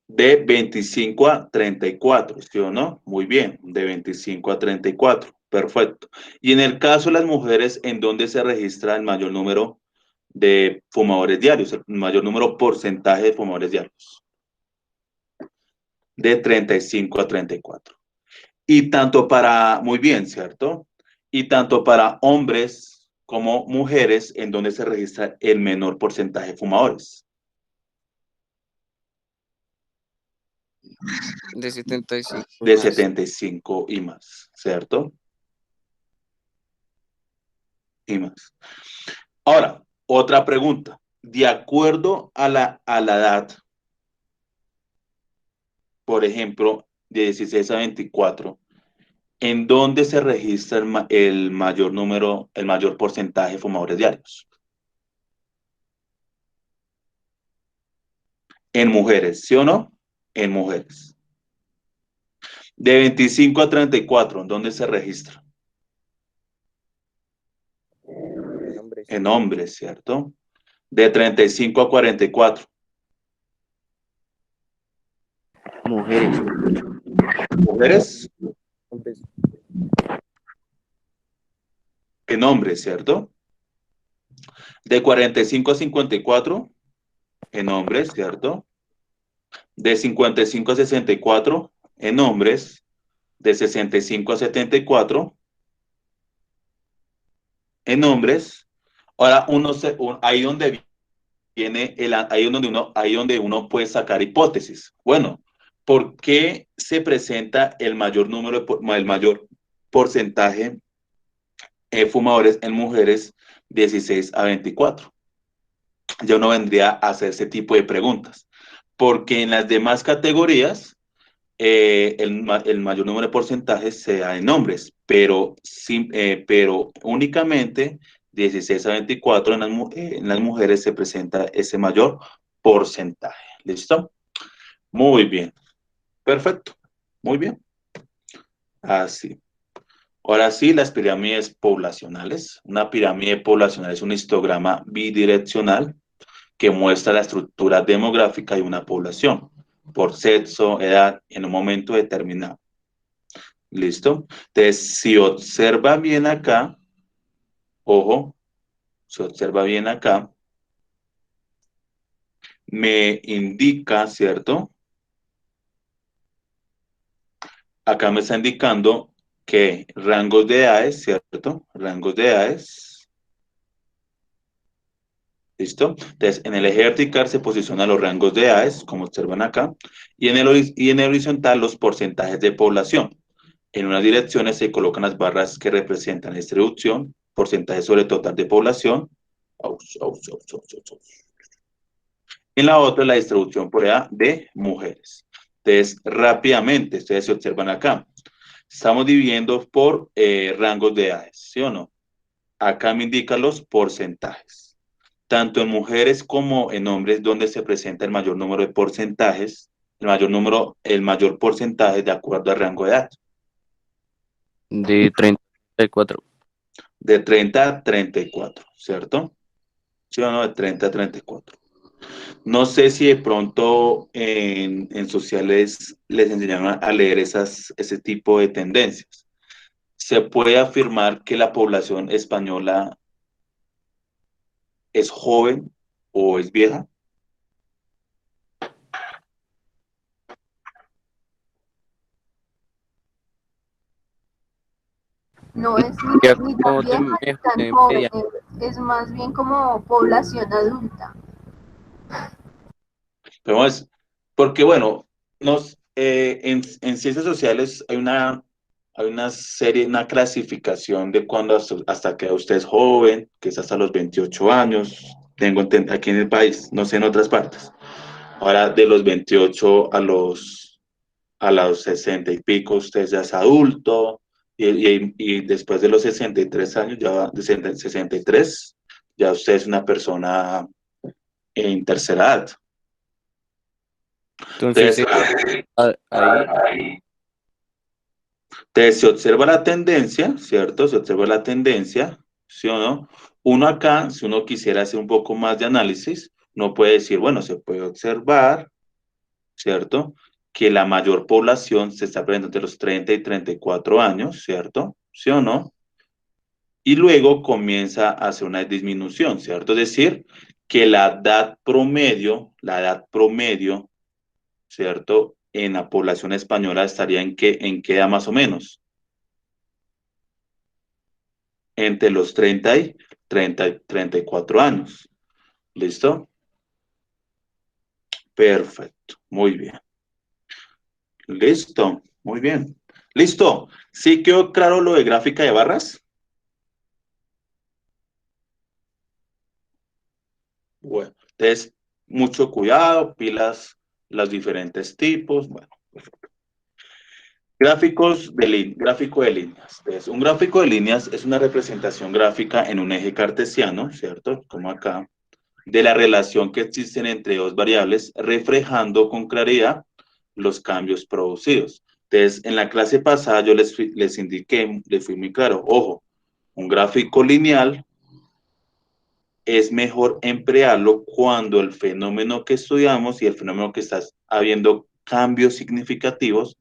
De 25 a 34, ¿sí o no? Muy bien, de 25 a 34, perfecto. Y en el caso de las mujeres, ¿en dónde se registra el mayor número de fumadores diarios, el mayor número porcentaje de fumadores diarios? De 35 a 34. Y tanto para, muy bien, ¿cierto? Y tanto para hombres como mujeres, ¿en dónde se registra el menor porcentaje de fumadores? De 75 y De más. 75 y más, ¿cierto? Y más. Ahora, otra pregunta. De acuerdo a la edad, por ejemplo, de 16 a 24, ¿en dónde se registra el mayor número, el mayor porcentaje de fumadores diarios? En mujeres, ¿sí o no? En mujeres. De 25 a 34, ¿en dónde se registra? Hombres. En hombres, ¿cierto? De 35 a 44, Mujeres. mujeres, Hombres. en hombres, ¿cierto? De 45 a 54, en hombres, ¿cierto? De 55 a 64, en hombres. De 65 a 74, en hombres. Ahora ahí donde ahí donde uno puede sacar hipótesis. Bueno, ¿por qué se presenta el mayor porcentaje de fumadores en mujeres 16 a 24? Ya uno vendría a hacer ese tipo de preguntas. Porque en las demás categorías, el mayor número de porcentajes se da en hombres, pero únicamente 16 a 24 en las mujeres se presenta ese mayor porcentaje. ¿Listo? Muy bien. Perfecto. Muy bien. Así. Ahora sí, las pirámides poblacionales. Una pirámide poblacional es un histograma bidireccional que muestra la estructura demográfica de una población por sexo, edad, en un momento determinado. ¿Listo? Entonces, si observa bien acá, ojo, si observa bien acá, me indica, ¿cierto? Acá me está indicando que rangos de edades, ¿cierto? Rangos de edades ¿Listo? Entonces, en el eje vertical se posicionan los rangos de edades, como observan acá, y en el horizontal los porcentajes de población. En unas direcciones se colocan las barras que representan la distribución, porcentaje sobre total de población. Aus, aus, aus, aus, aus, aus. En la otra, la distribución por edad de mujeres. Entonces, rápidamente, ustedes se observan acá. Estamos dividiendo por rangos de edades, ¿sí o no? Acá me indican los porcentajes. Tanto en mujeres como en hombres, donde se presenta el mayor número de porcentajes, el mayor porcentaje de acuerdo al rango de edad. De 34. De 30 a 34, ¿cierto? ¿Sí o no? De 30 a 34. No sé si de pronto en sociales les enseñaron a leer ese tipo de tendencias. Se puede afirmar que la población española es joven o es vieja. No es Ya ni tan como vieja ni tan de joven, media. es más bien como población adulta. Pero es, porque bueno, en ciencias sociales hay una serie, una clasificación de cuando hasta que usted es joven, que es hasta los 28 años, aquí en el país, no sé en otras partes. Ahora de los 28 a los 60 y pico, usted ya es adulto, y después de los 63 años, ya de 63, ya usted es una persona en tercera edad. Entonces, Entonces, ahí, se observa la tendencia, ¿cierto? Se observa la tendencia, ¿sí o no? Uno acá, si uno quisiera hacer un poco más de análisis, no puede decir, bueno, se puede observar, ¿cierto? Que la mayor población se está presentando entre los 30 y 34 años, ¿cierto? ¿Sí o no? Y luego comienza a hacer una disminución, ¿cierto? Es decir, que la edad promedio, ¿cierto? En la población española estaría en qué edad más o menos, entre los 34 años. ¿Listo? Perfecto, muy bien. Listo, muy bien. Listo. ¿Sí quedó claro lo de gráfica de barras? Bueno, entonces, mucho cuidado, pilas, los diferentes tipos. Bueno, perfecto. Gráfico de líneas. Entonces, un gráfico de líneas es una representación gráfica en un eje cartesiano, ¿cierto? Como acá, de la relación que existen entre dos variables, reflejando con claridad los cambios producidos. Entonces, en la clase pasada yo les indiqué, les fui muy claro, ojo, un gráfico lineal es mejor emplearlo cuando el fenómeno que estudiamos y el fenómeno que está habiendo cambios significativos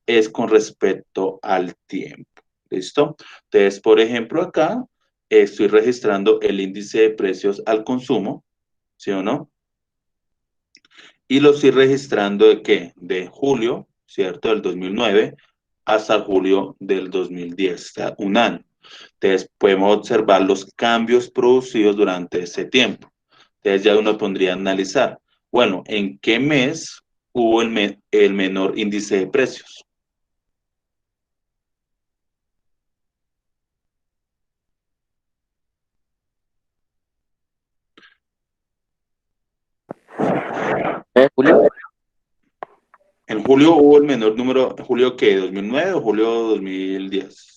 es con respecto al tiempo. ¿Listo? Entonces, por ejemplo, acá estoy registrando el índice de precios al consumo, ¿sí o no? Y lo estoy registrando de qué? De julio, ¿cierto? Del 2009 hasta julio del 2010, o sea, un año. Entonces, podemos observar los cambios producidos durante ese tiempo. Entonces, ya uno pondría a analizar, bueno, ¿en qué mes hubo el menor índice de precios? Julio, En julio hubo el menor número, ¿julio qué? ¿2009 o julio 2010?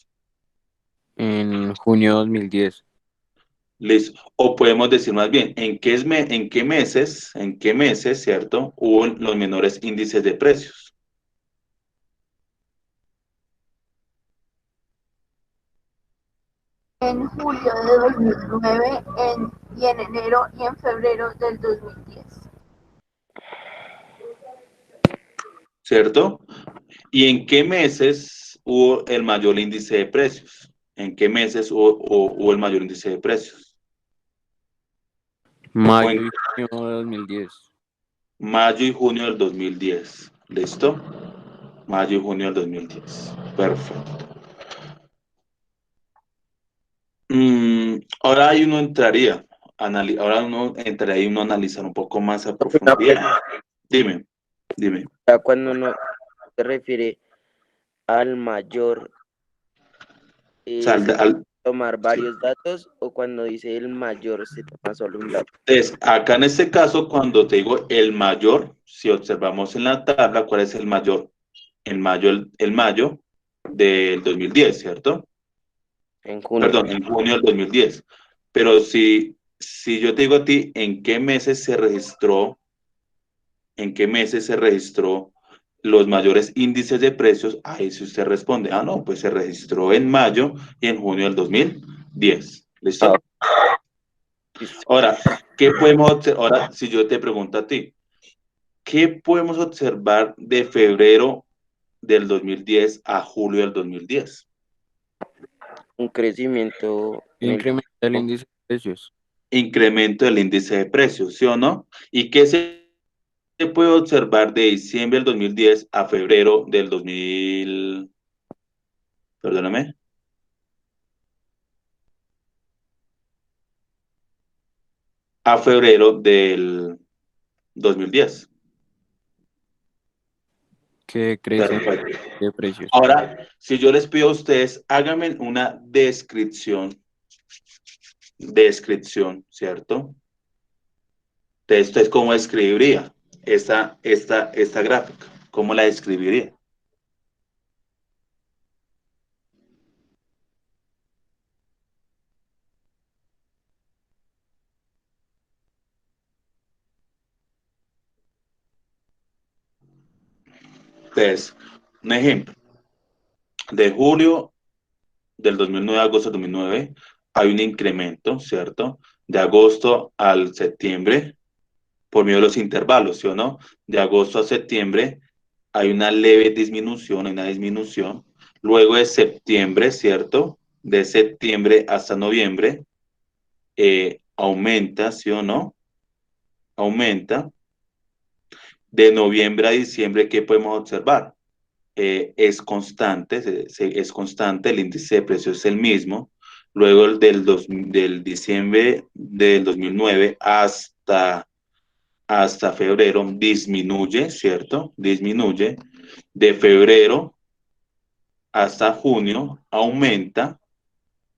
en junio 2010. Listo. O podemos decir más bien, en qué meses, ¿cierto? Hubo los menores índices de precios. En julio de 2009 y en enero y en febrero del 2010. ¿Cierto? ¿Y en qué meses hubo el mayor índice de precios? ¿En qué meses hubo el mayor índice de precios? O en Mayo y junio de 2010. mayo y junio del 2010. ¿Listo? Mayo y junio del 2010. Perfecto. Ahora ahí uno entraría. ahora uno entraría y uno a analizar un poco más a Una profundidad. Dime, dime. pregunta, cuando uno se refiere al mayor, O sea, ¿se tomar varios datos o cuando dice el mayor se toma solo un dato? entonces, acá en este caso, cuando te digo el mayor, si observamos en la tabla, ¿cuál es el mayor? El mayo del 2010, ¿cierto? En junio. Perdón, en junio del 2010. Pero si yo te digo a ti en qué meses se registró los mayores índices de precios, ahí si usted responde, no, pues se registró en mayo y en junio del 2010. ¿Listo? Listo. Ahora, ¿qué podemos observar? Ahora, si yo te pregunto a ti, ¿qué podemos observar de febrero del 2010 a julio del 2010? Un crecimiento en el Incrementa el índice de precios. Incremento del índice de precios, ¿sí o no? ¿Y qué se puede observar de diciembre del 2010 a febrero del 2000? Perdóname. A febrero del 2010. Que crece Perfecto. de precios. Ahora, si yo les pido a ustedes, háganme una descripción, ¿cierto? De esto es cómo escribiría esta gráfica, ¿cómo la describiría? Entonces, un ejemplo, de julio del 2009 a agosto del 2009 hay un incremento, ¿cierto? De agosto al septiembre, por medio de los intervalos, ¿sí o no? De agosto a septiembre hay una leve disminución, hay una disminución. Luego de septiembre, ¿cierto? De septiembre hasta noviembre, aumenta, ¿sí o no? Aumenta. De noviembre a diciembre, ¿qué podemos observar? Es constante, es constante, el índice de precios es el mismo. Luego del diciembre del 2009 hasta febrero disminuye, ¿cierto? Disminuye. De febrero hasta junio aumenta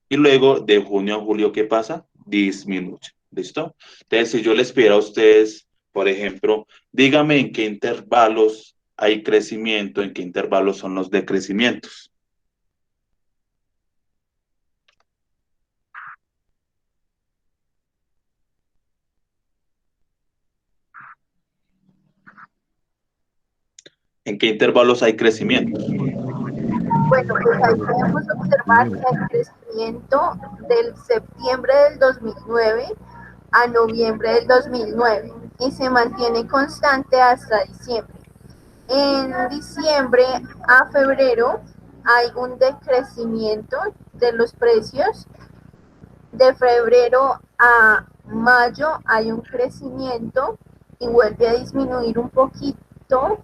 y luego de junio a julio, ¿qué pasa? Disminuye. ¿Listo? Entonces, si yo les pidiera a ustedes, por ejemplo, dígame en qué intervalos hay crecimiento, en qué intervalos son los decrecimientos. ¿En qué intervalos hay crecimiento? Bueno, pues ahí podemos observar que hay crecimiento del septiembre del 2009 a noviembre del 2009 y se mantiene constante hasta diciembre. En diciembre a febrero hay un decrecimiento de los precios. De febrero a mayo hay un crecimiento y vuelve a disminuir un poquito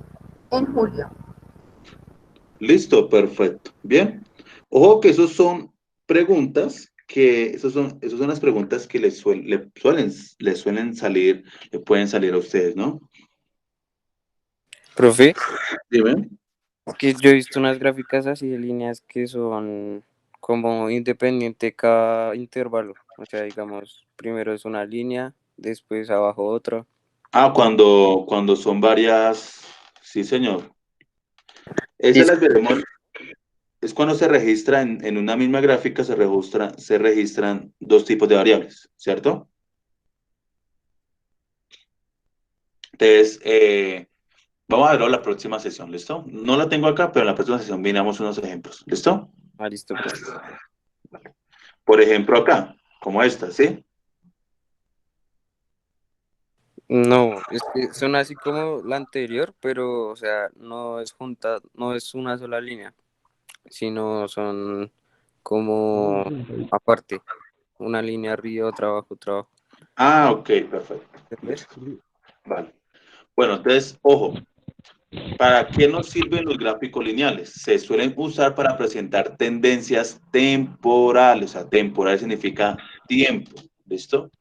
en julio. Listo, perfecto. Bien. Ojo que esos son preguntas esas son las preguntas que les suelen salir, le pueden salir a ustedes, ¿no? Profe, Dime. que yo he visto unas gráficas así de líneas que son como independiente cada intervalo. O sea, digamos, primero es una línea, después abajo otra. Cuando son varias, sí, señor. Y Esas las veremos. Es cuando se registra en una misma gráfica, se registran dos tipos de variables, ¿cierto? Entonces, vamos a verlo en la próxima sesión, ¿listo? No la tengo acá, pero en la próxima sesión miramos unos ejemplos, ¿listo? listo, profe. Por ejemplo, acá, como esta, ¿sí? No, es que son así como la anterior, pero, o sea, no es junta, no es una sola línea, sino son como aparte, una línea arriba, otra abajo, otra abajo. Ok, perfecto. ¿Entendés? Listo. Vale. Bueno, entonces, ojo, ¿para qué nos sirven los gráficos lineales? Se suelen usar para presentar tendencias temporales, o sea, temporal significa tiempo, ¿listo?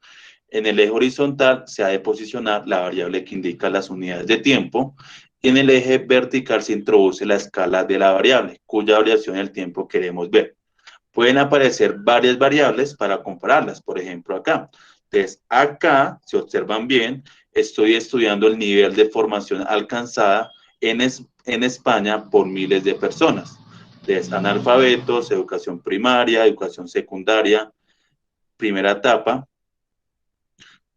En el eje horizontal se ha de posicionar la variable que indica las unidades de tiempo y en el eje vertical se introduce la escala de la variable, cuya variación del tiempo queremos ver. Pueden aparecer varias variables para compararlas, por ejemplo acá. Entonces, acá, si observan bien, estoy estudiando el nivel de formación alcanzada en España por miles de personas. Entonces, analfabetos, educación primaria, educación secundaria, primera etapa,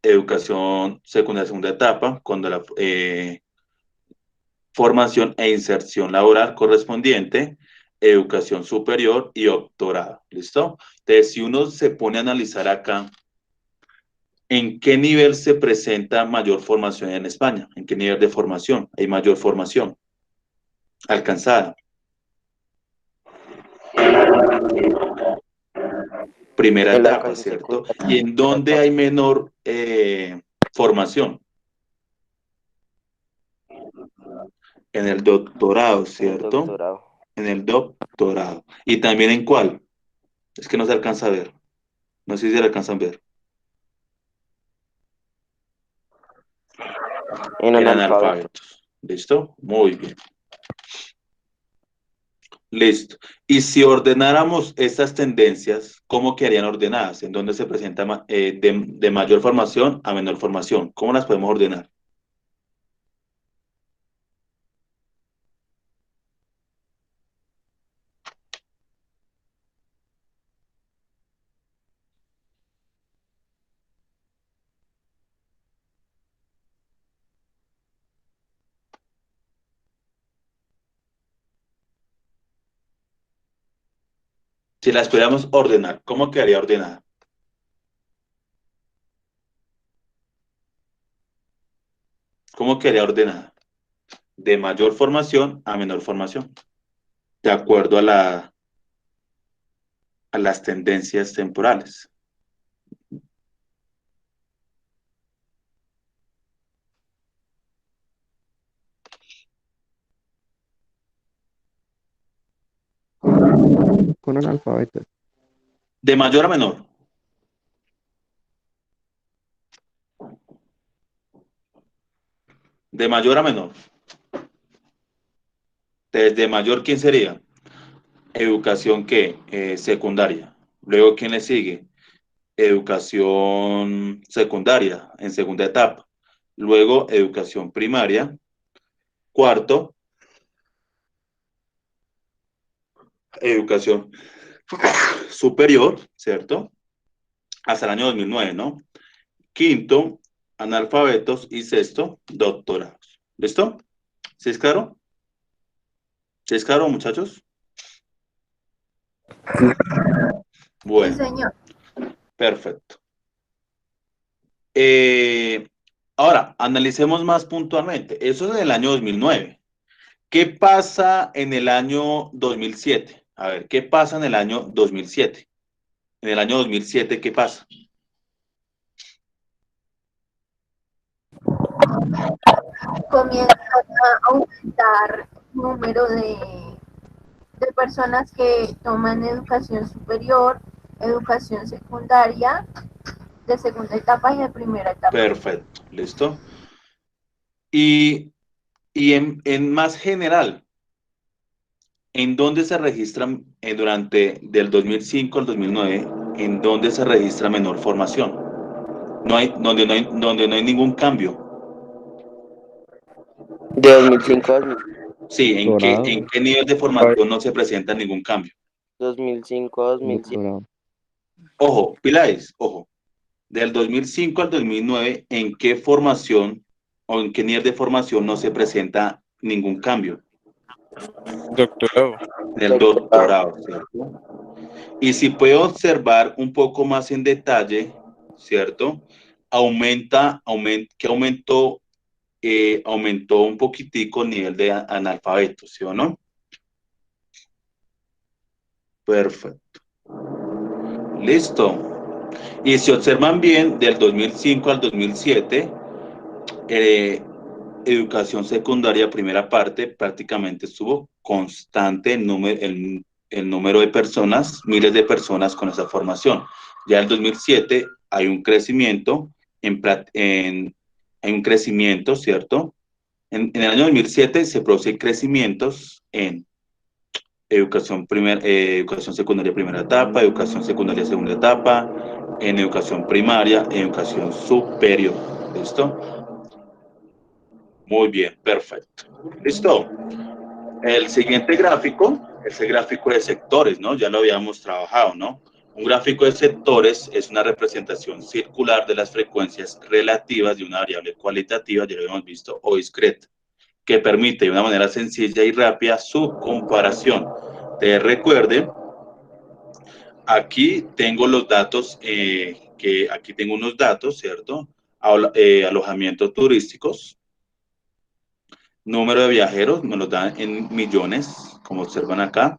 educación secundaria, segunda etapa, cuando la formación e inserción laboral correspondiente, educación superior y doctorado. ¿Listo? Entonces, si uno se pone a analizar acá, ¿en qué nivel se presenta mayor formación en España? ¿En qué nivel de formación hay mayor formación alcanzada? Primera En la etapa, educación ¿cierto? secundaria, ¿Y en primera dónde etapa, hay menor formación? En el doctorado, en el ¿cierto? doctorado, En el doctorado. ¿Y también en cuál? Es que no se alcanza a ver. No sé si se alcanzan a ver. en En analfabeto. analfabetos. ¿Listo? Muy bien. Listo. Y si ordenáramos estas tendencias, ¿cómo quedarían ordenadas? ¿En dónde se presenta de mayor formación a menor formación? ¿Cómo las podemos ordenar? Si las pudiéramos ordenar, ¿cómo quedaría ordenada? ¿Cómo quedaría ordenada? De mayor formación a menor formación, de acuerdo a las tendencias temporales. Con analfabetos. De mayor a menor. De mayor a menor. Desde mayor, ¿quién sería? Educación, ¿qué? Secundaria. Luego, ¿quién le sigue? Educación secundaria, en segunda etapa. Luego, educación primaria. Cuarto, educación superior, ¿cierto? Hasta el año 2009, ¿no? Quinto, analfabetos. Y sexto, doctorados. ¿Listo? ¿Sí es claro? ¿Sí es claro, muchachos? Sí, Bueno, señor. perfecto. Eh, Ahora, analicemos más puntualmente. Eso es en el año 2009. ¿Qué pasa en el año 2007? A ver, ¿qué pasa en el año 2007? En el año 2007, ¿qué pasa? Comienza a aumentar el número de personas que toman educación superior, educación secundaria, de segunda etapa y de primera etapa. Perfecto, ¿listo? Y, y en más general, ¿en dónde se registran durante del 2005 al 2009, en dónde se registra menor formación? Donde no hay ningún cambio. De 2005 a Sí, Doctorado. en qué nivel de formación no se presenta ningún cambio? 2005 a 2007. Doctorado. Ojo, Pilares, ojo. Del 2005 al 2009, ¿en qué formación o en qué nivel de formación no se presenta ningún cambio? Doctorado. En el Doctorado. doctorado, ¿cierto? Y si puedo observar un poco más en detalle, ¿cierto? ¿Qué aumentó? Aumentó un poquitico el nivel de analfabeto, ¿sí o no? Perfecto. Listo. Y si observan bien, del 2005 al 2007, eh, educación secundaria, primera parte, prácticamente estuvo constante el número de personas, miles de personas con esa formación. Ya en el 2007 hay un crecimiento en un crecimiento, ¿cierto? En el año 2007 se producen crecimientos en educación secundaria primera etapa, educación secundaria segunda etapa, en educación primaria, en educación superior. ¿Listo? Muy bien, perfecto. ¿Listo? El siguiente gráfico es el gráfico de sectores, ¿no? Ya lo habíamos trabajado, ¿no? Un gráfico de sectores es una representación circular de las frecuencias relativas de una variable cualitativa, ya lo habíamos visto, o discreta, que permite de una manera sencilla y rápida su comparación. Te recuerde, aquí tengo los datos, aquí tengo unos datos, ¿cierto? Alojamientos turísticos, número de viajeros, me los dan en millones, como observan acá.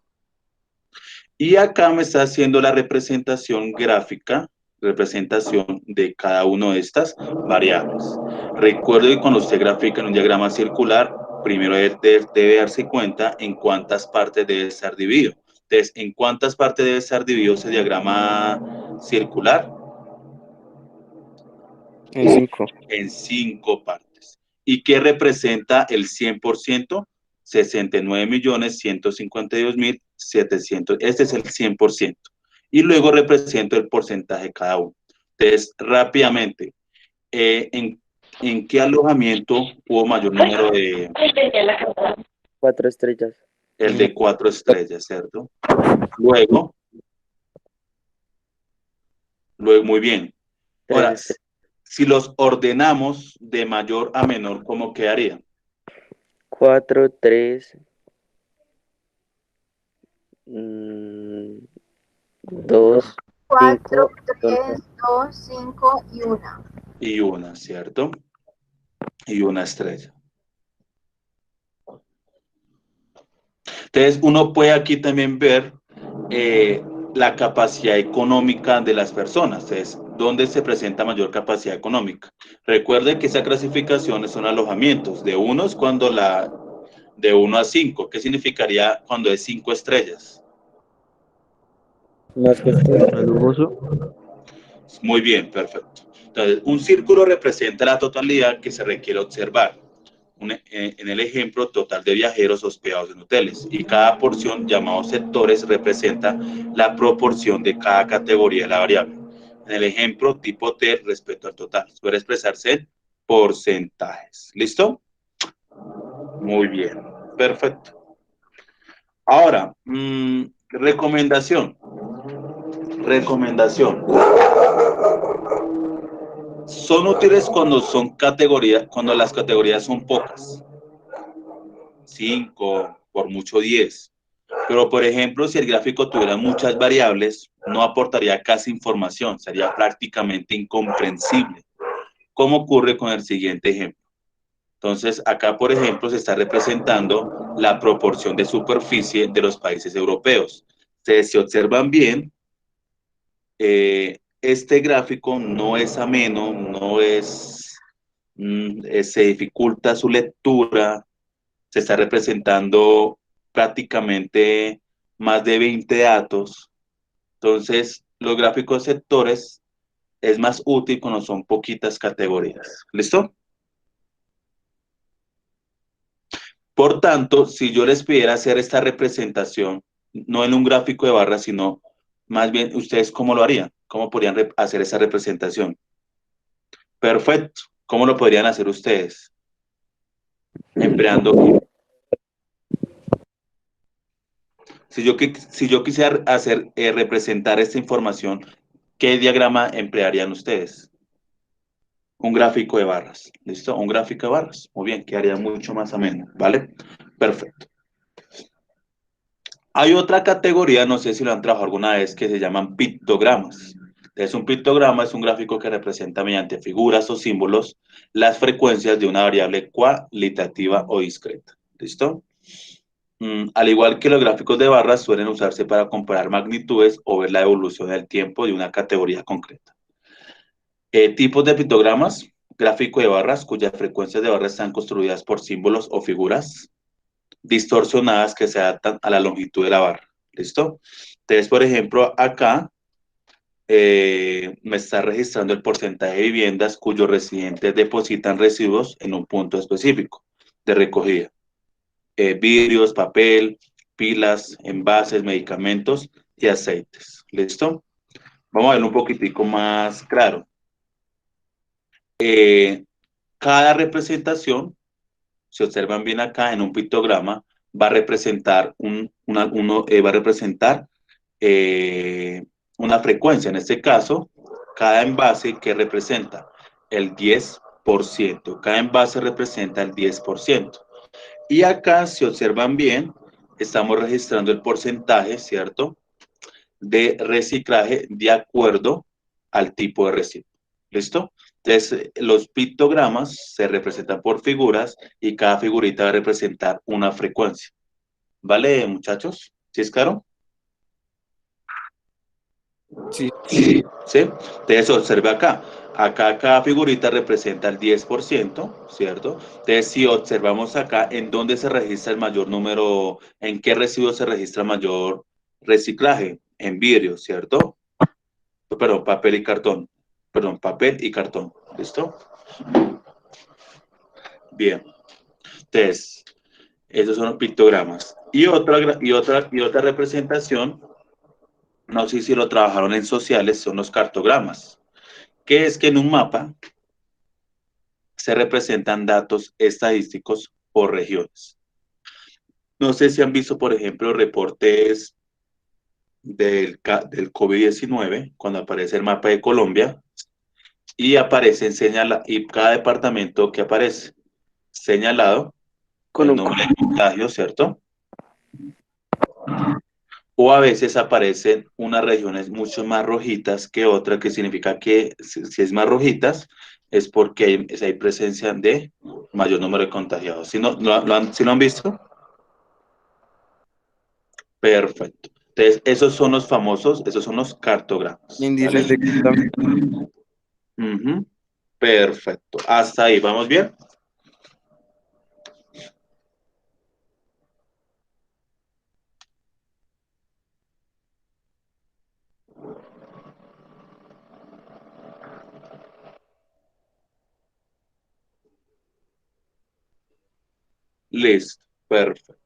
Y acá me está haciendo la representación gráfica, representación de cada una de estas variables. Recuerde que cuando usted grafica en un diagrama circular, primero debe darse cuenta en cuántas partes debe estar dividido. Entonces, ¿en cuántas partes debe estar dividido ese diagrama circular? En 5. En 5 partes. ¿Y qué representa el 100%? 69.152.700. Este es el 100%. Y luego represento el porcentaje de cada uno. Entonces, rápidamente, ¿en qué alojamiento hubo mayor número de... 4 estrellas. El de 4 estrellas, ¿cierto? Luego, muy bien. Ahora, si los ordenamos de mayor a menor, ¿cómo quedaría? 4, 3, 2, 4, 5. 3, 2, 5 y 1. Y una, ¿cierto? Y una estrella. Entonces, uno puede aquí también ver la capacidad económica de las personas. Entonces, ¿dónde se presenta mayor capacidad económica? Recuerde que esa clasificación son alojamientos. De 1 es cuando de 1 a 5. ¿Qué significaría cuando es 5 estrellas? Más costoso. Lujoso. Muy bien, perfecto. Entonces, un círculo representa la totalidad que se requiere observar. En el ejemplo, total de viajeros hospedados en hoteles. Y cada porción, llamados sectores, representa la proporción de cada categoría de la variable. En el ejemplo, tipo hotel respecto al total. Suele expresarse en porcentajes. ¿Listo? Muy bien, perfecto. Ahora, recomendación. Recomendación. Son útiles cuando cuando las categorías son pocas. 5, por mucho 10. Pero, por ejemplo, si el gráfico tuviera muchas variables, no aportaría casi información, sería prácticamente incomprensible. ¿Cómo ocurre con el siguiente ejemplo? Entonces, acá, por ejemplo, se está representando la proporción de superficie de los países europeos. Ustedes, si observan bien, este gráfico no es ameno, se dificulta su lectura, se está representando prácticamente más de 20 datos. Entonces, los gráficos de sectores es más útil cuando son poquitas categorías. ¿Listo? Por tanto, si yo les pidiera hacer esta representación, no en un gráfico de barras, sino más bien, ¿ustedes cómo lo harían? ¿Cómo podrían hacer esa representación? Perfecto. ¿Cómo lo podrían hacer ustedes? Empleando... Si yo quisiera representar esta información, ¿qué diagrama emplearían ustedes? Un gráfico de barras. ¿Listo? Un gráfico de barras. Muy bien, quedaría mucho más ameno. ¿Vale? Perfecto. Hay otra categoría, no sé si lo han trabajado alguna vez, que se llaman pictogramas. Entonces, un pictograma es un gráfico que representa mediante figuras o símbolos las frecuencias de una variable cualitativa o discreta. ¿Listo? Al igual que los gráficos de barras, suelen usarse para comparar magnitudes o ver la evolución del tiempo de una categoría concreta. Tipos de pictogramas: gráfico de barras, cuyas frecuencias de barras están construidas por símbolos o figuras distorsionadas que se adaptan a la longitud de la barra. ¿Listo? Entonces, por ejemplo, acá me está registrando el porcentaje de viviendas cuyos residentes depositan residuos en un punto específico de recogida. Vidrios, papel, pilas, envases, medicamentos y aceites. ¿Listo? Vamos a verlo un poquitico más claro. Cada representación, si observan bien acá en un pictograma, va a representar una frecuencia. En este caso, cada envase que representa el 10%. Cada envase representa el 10%. Y acá, si observan bien, estamos registrando el porcentaje, ¿cierto?, de reciclaje de acuerdo al tipo de residuo. ¿Listo? Entonces, los pictogramas se representan por figuras y cada figurita va a representar una frecuencia. ¿Vale, muchachos? ¿Sí es claro? Sí, Sí. ¿Sí? Entonces, observe acá. Acá cada figurita representa el 10%, ¿cierto? Entonces, si observamos acá, ¿en dónde se registra el mayor número, en qué residuo se registra mayor reciclaje? En vidrio, ¿cierto? Perdón, papel y cartón. Perdón, papel y cartón. ¿Listo? Bien. Entonces, esos son los pictogramas. Y otra representación, no sé si lo trabajaron en sociales, son los cartogramas, que es que en un mapa se representan datos estadísticos por regiones. No sé si han visto, por ejemplo, reportes del COVID-19, cuando aparece el mapa de Colombia, y y cada departamento que aparece señalado, con el un número de contagios, ¿cierto? O a veces aparecen unas regiones mucho más rojitas que otras, que significa que si es más rojitas, es porque hay presencia de mayor número de contagiados. ¿Sí, no, ¿sí lo han visto? Perfecto. Entonces, esos son los cartogramas, ¿vale? índices de contaminación. Ujú. Perfecto. Hasta ahí, ¿vamos bien? Listo. Perfecto.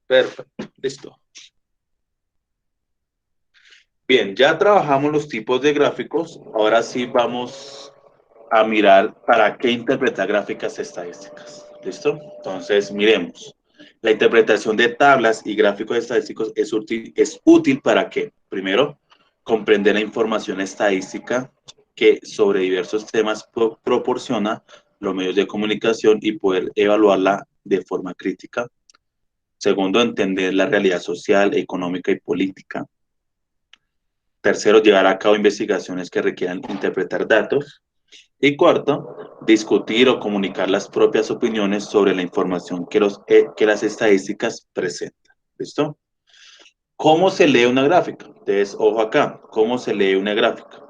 Perfecto. Listo. Bien, ya trabajamos los tipos de gráficos. Ahora sí vamos a mirar para qué interpretar gráficas estadísticas. ¿Listo? Entonces, miremos. La interpretación de tablas y gráficos estadísticos es útil para qué? Primero, comprender la información estadística que sobre diversos temas proporciona los medios de comunicación y poder evaluarla de forma crítica. Segundo, entender la realidad social, económica y política. Tercero, llevar a cabo investigaciones que requieran interpretar datos. Y cuarto, discutir o comunicar las propias opiniones sobre la información que las estadísticas presentan. ¿Listo? ¿Cómo se lee una gráfica? Entonces, ojo acá, ¿cómo se lee una gráfica?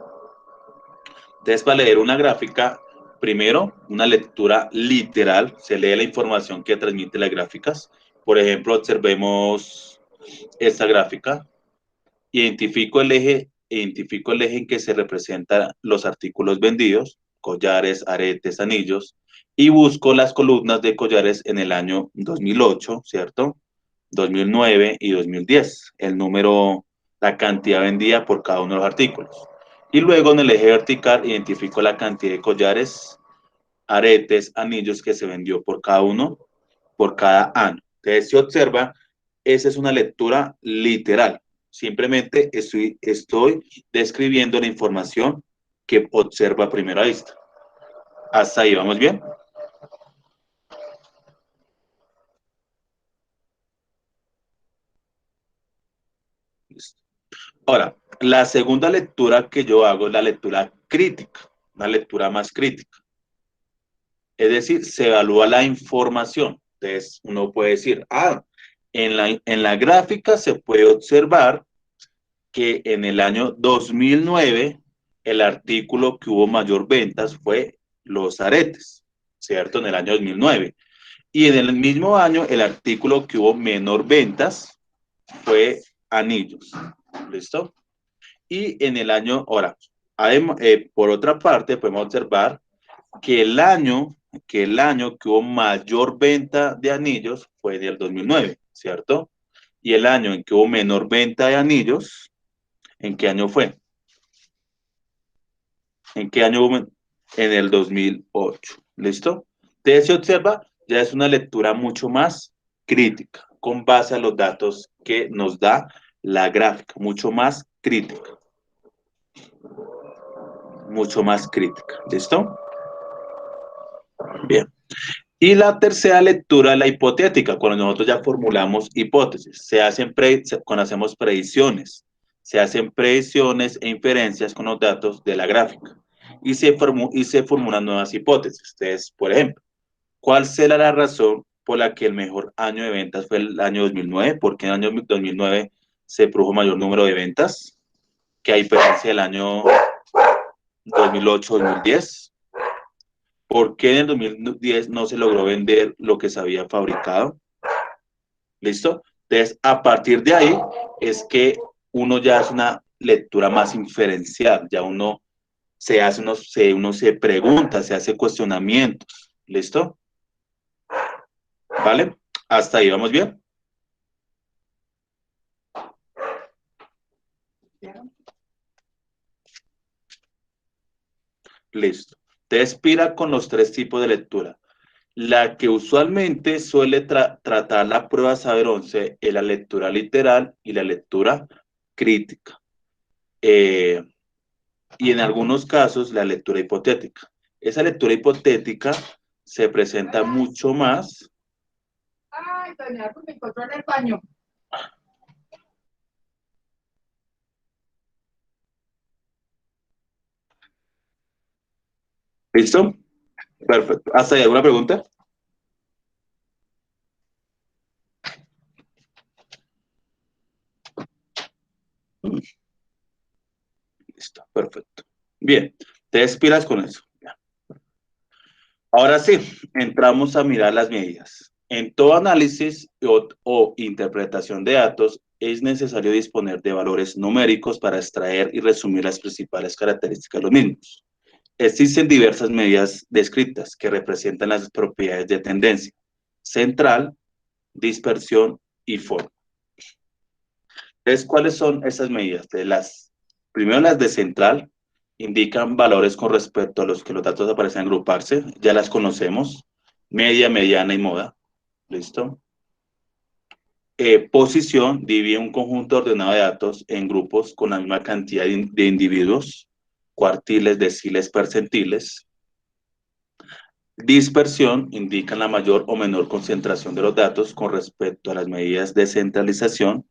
Entonces, para leer una gráfica, primero, una lectura literal, se lee la información que transmite las gráficas. Por ejemplo, observemos esta gráfica. Identifico el eje en que se representan los artículos vendidos, collares, aretes, anillos, y busco las columnas de collares en el año 2008, ¿cierto? 2009 y 2010, la cantidad vendida por cada uno de los artículos. Y luego en el eje vertical identifico la cantidad de collares, aretes, anillos que se vendió por cada uno, por cada año. Entonces, se observa, esa es una lectura literal. Simplemente estoy describiendo la información que observa a primera vista. Hasta ahí, ¿vamos bien? Listo. Ahora, la segunda lectura que yo hago es la lectura crítica, una lectura más crítica. Es decir, se evalúa la información. Entonces, uno puede decir, en la gráfica se puede observar que en el año 2009 el artículo que hubo mayor ventas fue los aretes, ¿cierto? En el año 2009. Y en el mismo año, el artículo que hubo menor ventas fue anillos. ¿Listo? Y en el año, ahora, además, por otra parte, podemos observar que el año que hubo mayor venta de anillos fue en el 2009, ¿cierto? Y el año en que hubo menor venta de anillos, ¿en qué año fue? ¿En qué año hubo? En el 2008. ¿Listo? Entonces se observa, ya es una lectura mucho más crítica, con base a los datos que nos da la gráfica, mucho más crítica. Mucho más crítica. ¿Listo? Bien. Y la tercera lectura, la hipotética, cuando nosotros ya formulamos hipótesis, cuando hacemos predicciones, se hacen predicciones e inferencias con los datos de la gráfica y se formulan nuevas hipótesis. Entonces, por ejemplo, ¿cuál será la razón por la que el mejor año de ventas fue el año 2009? ¿Por qué en el año 2009 se produjo mayor número de ventas que a diferencia del año 2008-2010? ¿Por qué en el 2010 no se logró vender lo que se había fabricado? ¿Listo? Entonces, a partir de ahí es que uno ya hace una lectura más inferencial, ya uno uno se pregunta, se hace cuestionamientos. ¿Listo? ¿Vale? Hasta ahí, ¿vamos bien? Listo. Entonces, pira con los tres tipos de lectura. La que usualmente suele tratar la prueba Saber 11 es la lectura literal y la lectura crítica. Y en algunos casos la lectura hipotética. Esa lectura hipotética se presenta mucho más. Ay, doña Ruth, me encontró en el baño. ¿Listo? Perfecto. ¿Hasta ahí alguna pregunta? Listo, perfecto. Bien, te despidas con eso. Ahora sí, entramos a mirar las medidas. En todo análisis o interpretación de datos es necesario disponer de valores numéricos para extraer y resumir las principales características de los mismos. Existen diversas medidas descritas que representan las propiedades de tendencia, central, dispersión y forma. Entonces, ¿cuáles son esas medidas? Primero las de central, indican valores con respecto a los que los datos aparecen agruparse, ya las conocemos, media, mediana y moda, ¿listo? Posición, divide un conjunto ordenado de datos en grupos con la misma cantidad de individuos, cuartiles, deciles, percentiles. Dispersión, indica la mayor o menor concentración de los datos con respecto a las medidas de centralización.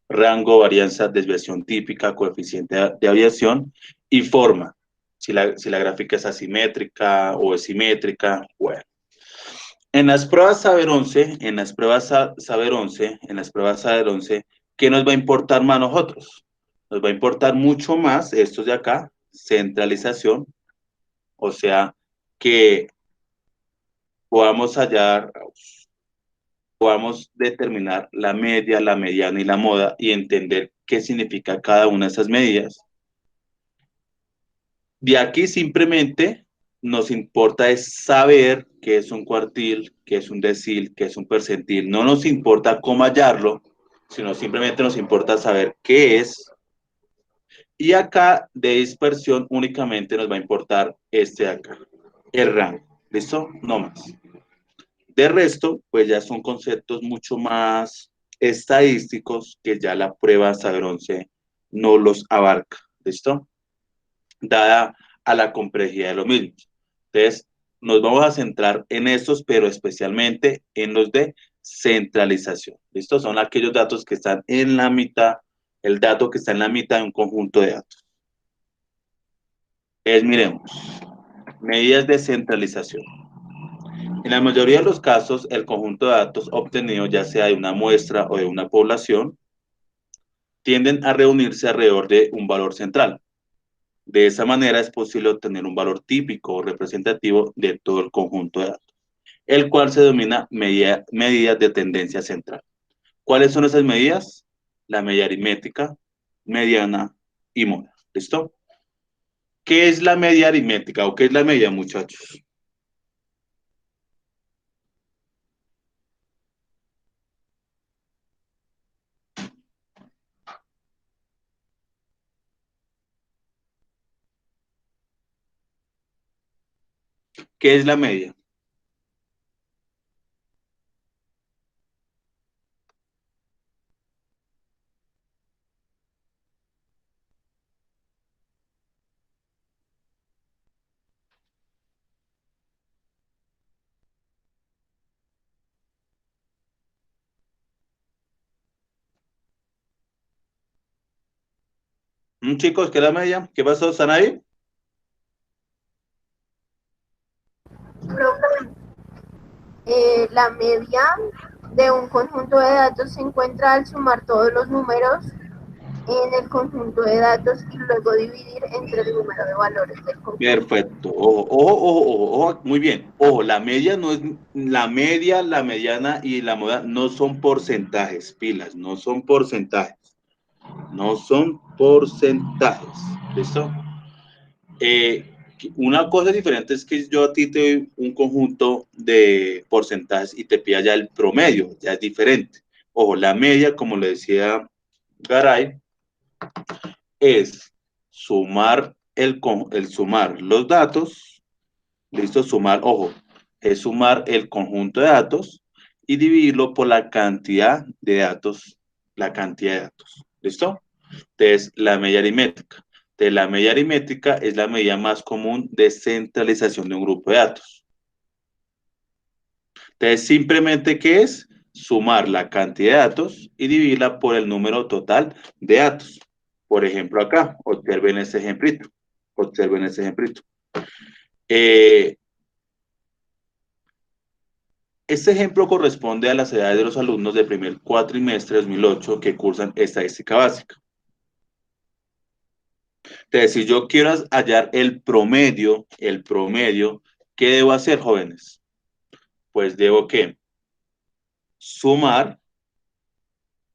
Rango, varianza, desviación típica, coeficiente de aviación y forma, si la gráfica es asimétrica o es simétrica. Bueno, en las pruebas Saber 11, ¿qué nos va a importar más a nosotros? Nos va a importar mucho más estos de acá, centralización, o sea, que podamos determinar la media, la mediana y la moda y entender qué significa cada una de esas medidas. De aquí simplemente nos importa es saber qué es un cuartil, qué es un decil, qué es un percentil. No nos importa cómo hallarlo, sino simplemente nos importa saber qué es. Y acá de dispersión únicamente nos va a importar este de acá, el rango. ¿Listo? No más. De resto, pues ya son conceptos mucho más estadísticos que ya la prueba Saber 11 no los abarca. ¿Listo? Dada a la complejidad de los mismos. Entonces, nos vamos a centrar en estos, pero especialmente en los de centralización. ¿Listo? Son aquellos datos que están en la mitad, el dato que está en la mitad de un conjunto de datos. Miremos, medidas de centralización. En la mayoría de los casos, el conjunto de datos obtenido, ya sea de una muestra o de una población, tienden a reunirse alrededor de un valor central. De esa manera es posible obtener un valor típico o representativo de todo el conjunto de datos, el cual se denomina medidas de tendencia central. ¿Cuáles son esas medidas? La media aritmética, mediana y mora. ¿Listo? ¿Qué es la media aritmética o qué es la media, muchachos? ¿Qué es la media? Chicos, ¿qué es la media? ¿Qué pasó? ¿Están ahí? Profe, la media de un conjunto de datos se encuentra al sumar todos los números en el conjunto de datos y luego dividir entre el número de valores del conjunto. Perfecto. Ojo, ojo, ojo, ojo, ojo, muy bien. Ojo, la media no es la media, la mediana y la moda no son porcentajes, pilas, no son porcentajes. No son porcentajes. ¿Listo? Una cosa diferente es que yo a ti te doy un conjunto de porcentajes y te pida ya el promedio, ya es diferente. Ojo, la media, como le decía Garay, es el sumar los datos, listo, sumar, ojo, es sumar el conjunto de datos y dividirlo por la cantidad de datos, ¿listo? Entonces, la media aritmética. Entonces, la media aritmética es la medida más común de centralización de un grupo de datos. Entonces, simplemente, ¿qué es? Sumar la cantidad de datos y dividirla por el número total de datos. Por ejemplo, acá, observen ese ejemplito. Observen ese ejemplito. Eh, este ejemplo corresponde a las edades de los alumnos del primer cuatrimestre de 2008 que cursan estadística básica. Entonces, si yo quiero hallar el promedio, ¿qué debo hacer, jóvenes? Pues debo que sumar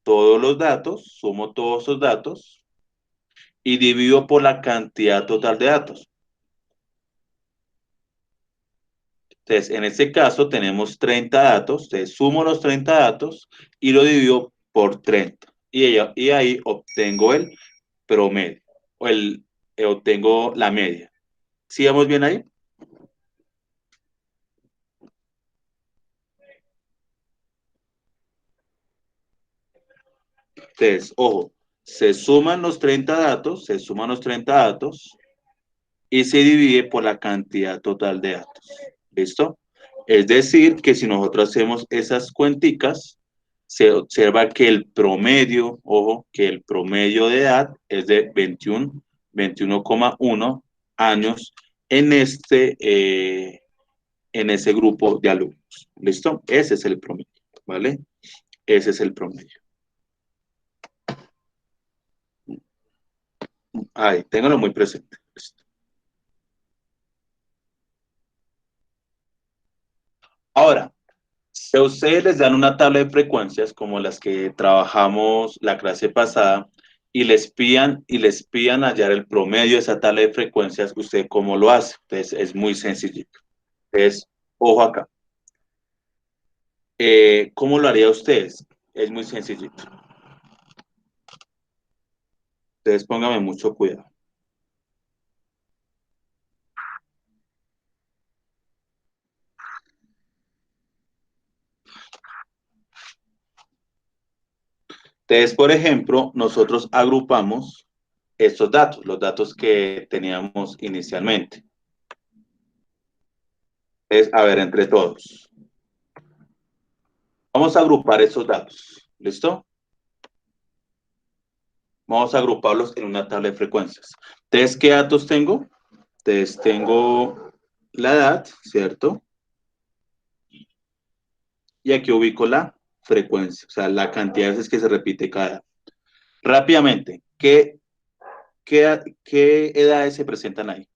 todos los datos, sumo todos esos datos y divido por la cantidad total de datos. Entonces, en este caso tenemos 30 datos, entonces sumo los 30 datos y lo divido por 30. Y ahí obtengo el promedio, obtengo la media. ¿Sí vamos bien ahí? Entonces, ojo, se suman los 30 datos y se divide por la cantidad total de datos. ¿Listo? Es decir, que si nosotros hacemos esas cuenticas, se observa que el promedio, ojo, que el promedio de edad es de 21,1 años en ese grupo de alumnos. ¿Listo? Ese es el promedio, ¿vale? Ese es el promedio. Ahí, ténganlo muy presente. ¿Listo? Ahora, si a ustedes les dan una tabla de frecuencias como las que trabajamos la clase pasada y les pidan hallar el promedio de esa tabla de frecuencias, ¿usted cómo lo hace? Entonces, es muy sencillito. Entonces, ojo acá. ¿Cómo lo haría ustedes? Es muy sencillito. Entonces, póngame mucho cuidado. Entonces, por ejemplo, nosotros agrupamos estos datos, los datos que teníamos inicialmente. Entonces, a ver, entre todos. Vamos a agrupar esos datos. ¿Listo? Vamos a agruparlos en una tabla de frecuencias. Entonces, ¿qué datos tengo? Entonces, tengo la edad, ¿cierto? Y aquí ubico la frecuencia, o sea, la cantidad de veces que se repite cada edad. Rápidamente, ¿Qué edades se presentan ahí?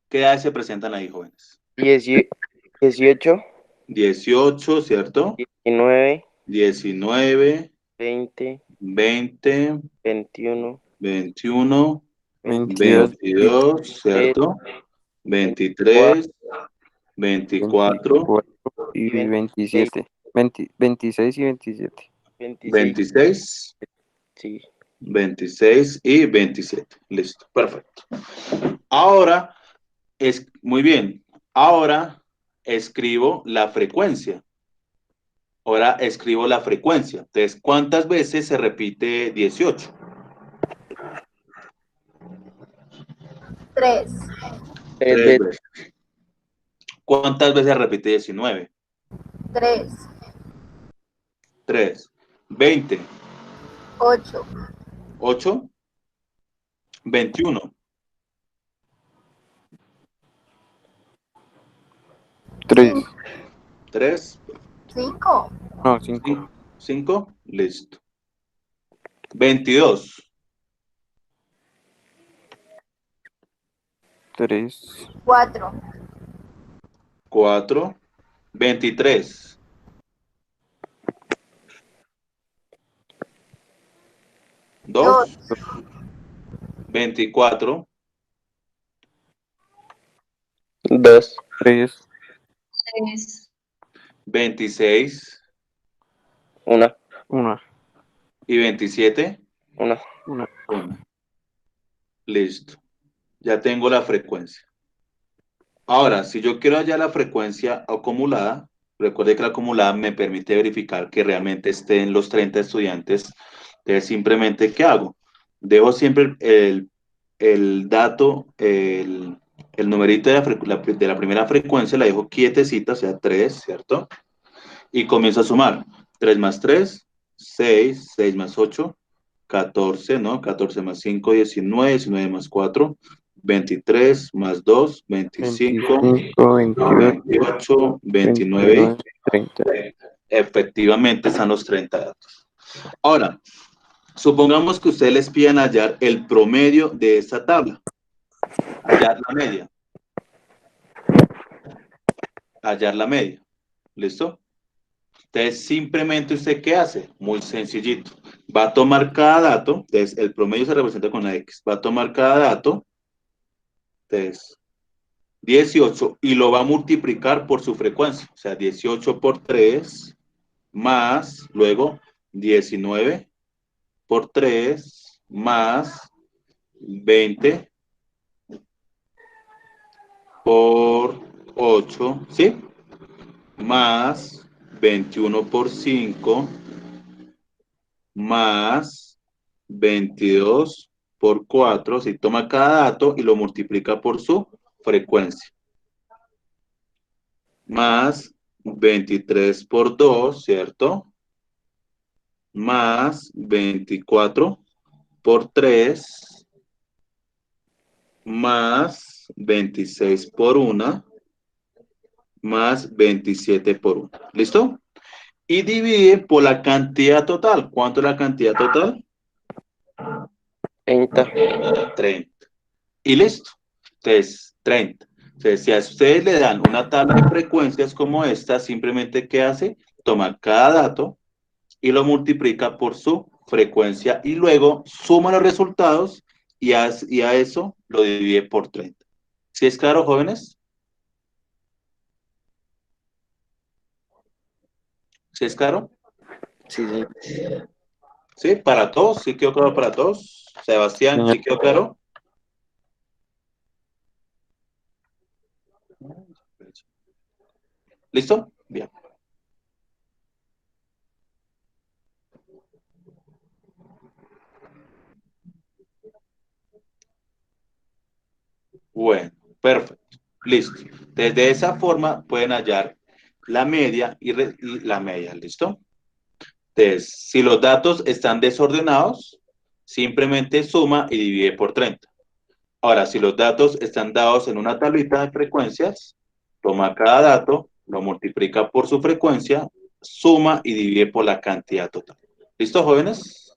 ¿Qué edades se presentan ahí, jóvenes? 18, 18, ¿cierto? 19, 19, 20, 20, 21, 21, 22, 22, ¿cierto? 23, 24, 24 y 27. 26 y 27. 26, 26, sí. 26 y 27. Listo, perfecto. Ahora, muy bien. Ahora escribo la frecuencia. Ahora escribo la frecuencia. Entonces, ¿cuántas veces se repite 18? 3, 3 Tres veces, veces. ¿Cuántas veces se repite 19? 3, 3. 20. 8, 8. 21. 3. 3. 5, No, 5. 5. Listo. 22. 3. 4, 4. 23. 2, 2. 24. 2, 3. 26. 1, 1. Y 27. 1. 1. 1. Listo. Ya tengo la frecuencia. Ahora, si yo quiero hallar la frecuencia acumulada, recuerde que la acumulada me permite verificar que realmente estén los 30 estudiantes. Entonces, simplemente, ¿qué hago? Dejo siempre el dato, el numerito de la primera frecuencia, la dejo quietecita, o sea, 3, ¿cierto? Y comienzo a sumar. 3 más 3, 6, 6 más 8, 14, ¿no? 14 más 5, 19, 19 más 4, 23 más 2, 25, 25, 28, 28, 29. 29, 30. Efectivamente están los 30 datos. Ahora, supongamos que ustedes les pidan hallar el promedio de esta tabla. Hallar la media. Hallar la media. ¿Listo? Entonces, simplemente usted, ¿qué hace? Muy sencillito. Va a tomar cada dato, entonces el promedio se representa con la X. Va a tomar cada dato, entonces 18, y lo va a multiplicar por su frecuencia. O sea, 18 por 3 más, luego 19 por 3 más 20 por 8, ¿sí? Más 21 por 5 más 22 por 4, si toma cada dato y lo multiplica por su frecuencia. Más 23 por 2, ¿cierto? Más 24 por 3, más 26 por 1, más 27 por 1. ¿Listo? Y divide por la cantidad total. ¿Cuánto es la cantidad total? 30. 30. Y listo. Entonces, 30. Entonces, si a ustedes le dan una tabla de frecuencias como esta, simplemente ¿qué hace? Toma cada dato y lo multiplica por su frecuencia y luego suma los resultados y a eso lo divide por 30. ¿Sí es claro, jóvenes? ¿Sí es claro? Sí, sí. ¿Sí? ¿Para todos? ¿Sí quedó claro para todos? Sebastián, Señor. ¿sí quedó claro? ¿Listo? Bien. Bueno, perfecto. Listo. Desde esa forma pueden hallar la media y la media, ¿listo? Entonces, si los datos están desordenados, simplemente suma y divide por 30. Ahora, si los datos están dados en una tablita de frecuencias, toma cada dato, lo multiplica por su frecuencia, suma y divide por la cantidad total. ¿Listo, jóvenes?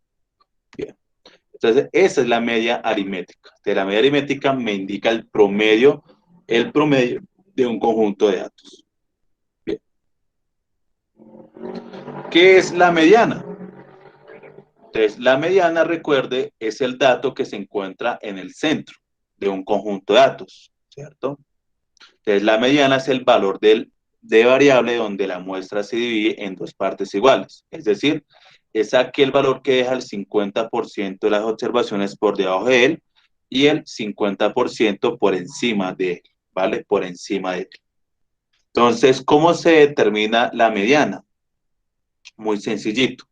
Bien. Entonces, esa es la media aritmética. De la media aritmética me indica el promedio de un conjunto de datos. Bien. ¿Qué es la mediana? Entonces, la mediana, recuerde, es el dato que se encuentra en el centro de un conjunto de datos, ¿cierto? Entonces, la mediana es el valor de variable donde la muestra se divide en dos partes iguales. Es decir, es aquel valor que deja el 50% de las observaciones por debajo de él y el 50% por encima de él, ¿vale? Por encima de él. Entonces, ¿cómo se determina la mediana? Muy sencillito.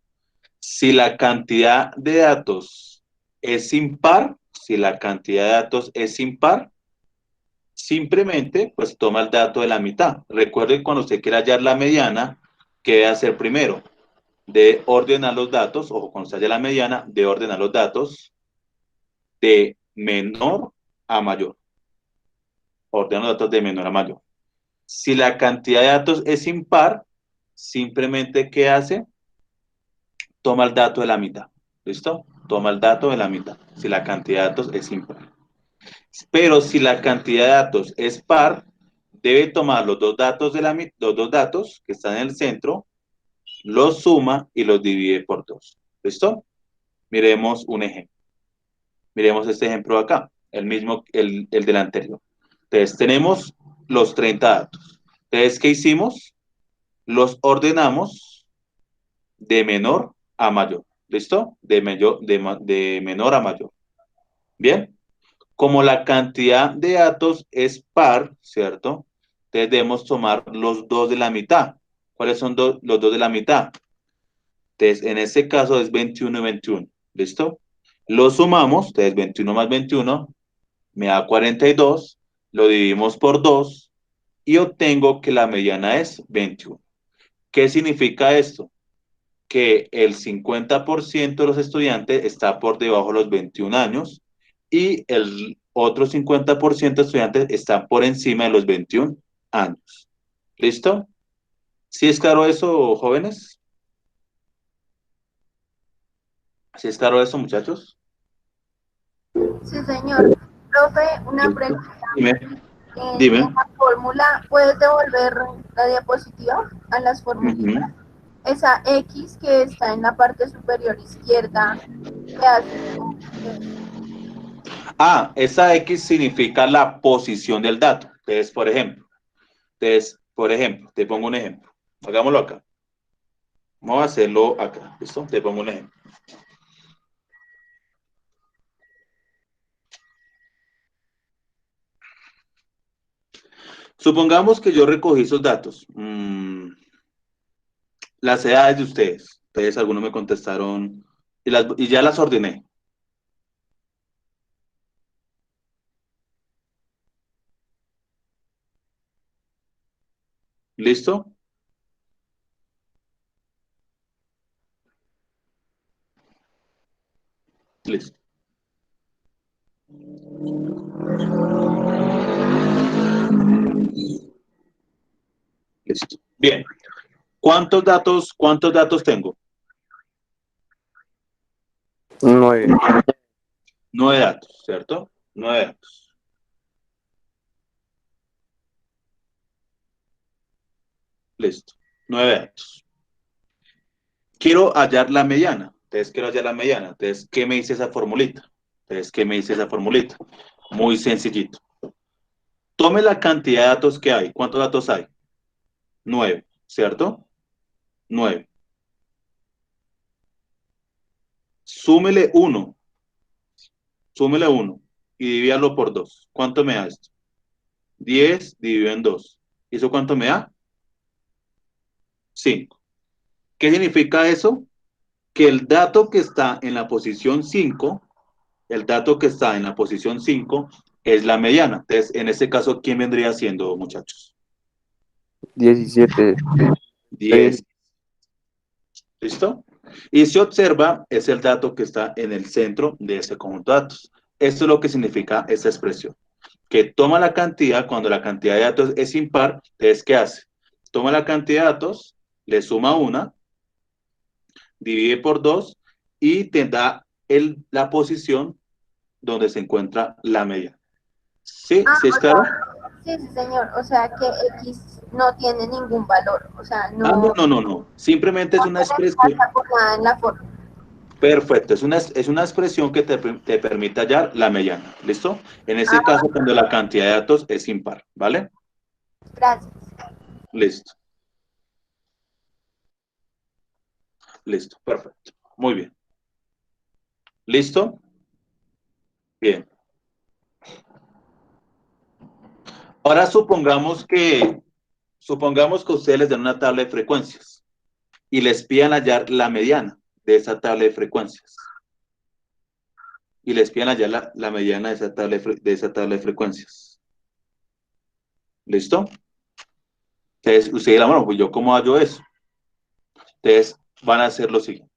Si la cantidad de datos es impar, simplemente pues toma el dato de la mitad. Recuerden, cuando usted quiera hallar la mediana, ¿qué debe hacer primero? De ordenar los datos, o cuando se halla la mediana, de ordenar los datos de menor a mayor. Ordena los datos de menor a mayor. Si la cantidad de datos es impar, simplemente ¿qué hace? Toma el dato de la mitad. ¿Listo? Toma el dato de la mitad, si la cantidad de datos es impar. Pero si la cantidad de datos es par, debe tomar los dos datos que están en el centro, los suma y los divide por 2. ¿Listo? Miremos un ejemplo. Miremos este ejemplo acá, el mismo, el del anterior. Entonces, tenemos los 30 datos. Entonces, ¿qué hicimos? Los ordenamos de menor a mayor. ¿Listo? De menor a mayor. Bien. Como la cantidad de datos es par, ¿cierto? Entonces debemos tomar los dos de la mitad. ¿Cuáles son los dos de la mitad? Entonces, en este caso es 21 y 21. ¿Listo? Lo sumamos, entonces 21 más 21 me da 42, lo dividimos por 2 y obtengo que la mediana es 21. ¿Qué significa esto? Que el 50% de los estudiantes está por debajo de los 21 años y el otro 50% de estudiantes están por encima de los 21 años. ¿Listo? ¿Sí es claro eso, jóvenes? ¿Sí es claro eso, muchachos? Sí, señor. Profe, una ¿Listo? pregunta. Dime, En dime. la fórmula, ¿puedes devolver la diapositiva a las formulitas? Ujú. Esa X que está en la parte superior izquierda, ¿qué hace? Ah, esa X significa la posición del dato. Entonces, por ejemplo, te pongo un ejemplo. Hagámoslo acá. Vamos a hacerlo acá. ¿Listo? Te pongo un ejemplo. Supongamos que yo recogí esos datos. Las edades de ustedes. Entonces, algunos me contestaron y ya las ordené. ¿Listo? Listo. Listo. Bien. ¿Cuántos datos tengo? 9. 9 datos, ¿cierto? 9 datos. Listo. 9 datos. Quiero hallar la mediana. Entonces, ¿qué me dice esa formulita? Muy sencillito. Tome la cantidad de datos que hay. ¿Cuántos datos hay? 9, ¿cierto? 9. Súmele 1. Y divídalo por 2. ¿Cuánto me da esto? 10 dividido en 2. ¿Y eso cuánto me da? 5. ¿Qué significa eso? Que el dato que está en la posición 5, es la mediana. Entonces, en este caso, ¿quién vendría siendo, muchachos? 17. 10. ¿Listo? Y si observa, es el dato que está en el centro de ese conjunto de datos. Esto es lo que significa esta expresión. Que toma la cantidad, cuando la cantidad de datos es impar, entonces, ¿qué hace? toma la cantidad de datos, le suma una, divide por 2 y te da la posición donde se encuentra la mediana. ¿Sí? Ah, ¿Sí es o claro? sea, sí, sí, señor. O sea que X no tiene ningún valor. O sea, Ah, no, no, no, no, no. Simplemente es no una se reemplaza expresión. por nada en la forma. Perfecto, es una expresión que te permite hallar la mediana. ¿Listo? En ese Ah, caso, cuando la cantidad de datos es impar, ¿vale? gracias. Listo, listo, perfecto. Muy bien. ¿Listo? Bien. Ahora supongamos que ustedes les dan una tabla de frecuencias y les pidan hallar la mediana de esa tabla de frecuencias. Y les pidan hallar la mediana de esa tabla de frecuencias. ¿Listo? Entonces, ustedes dirán, bueno, pues yo cómo hallo eso. Entonces, van a hacer lo siguiente.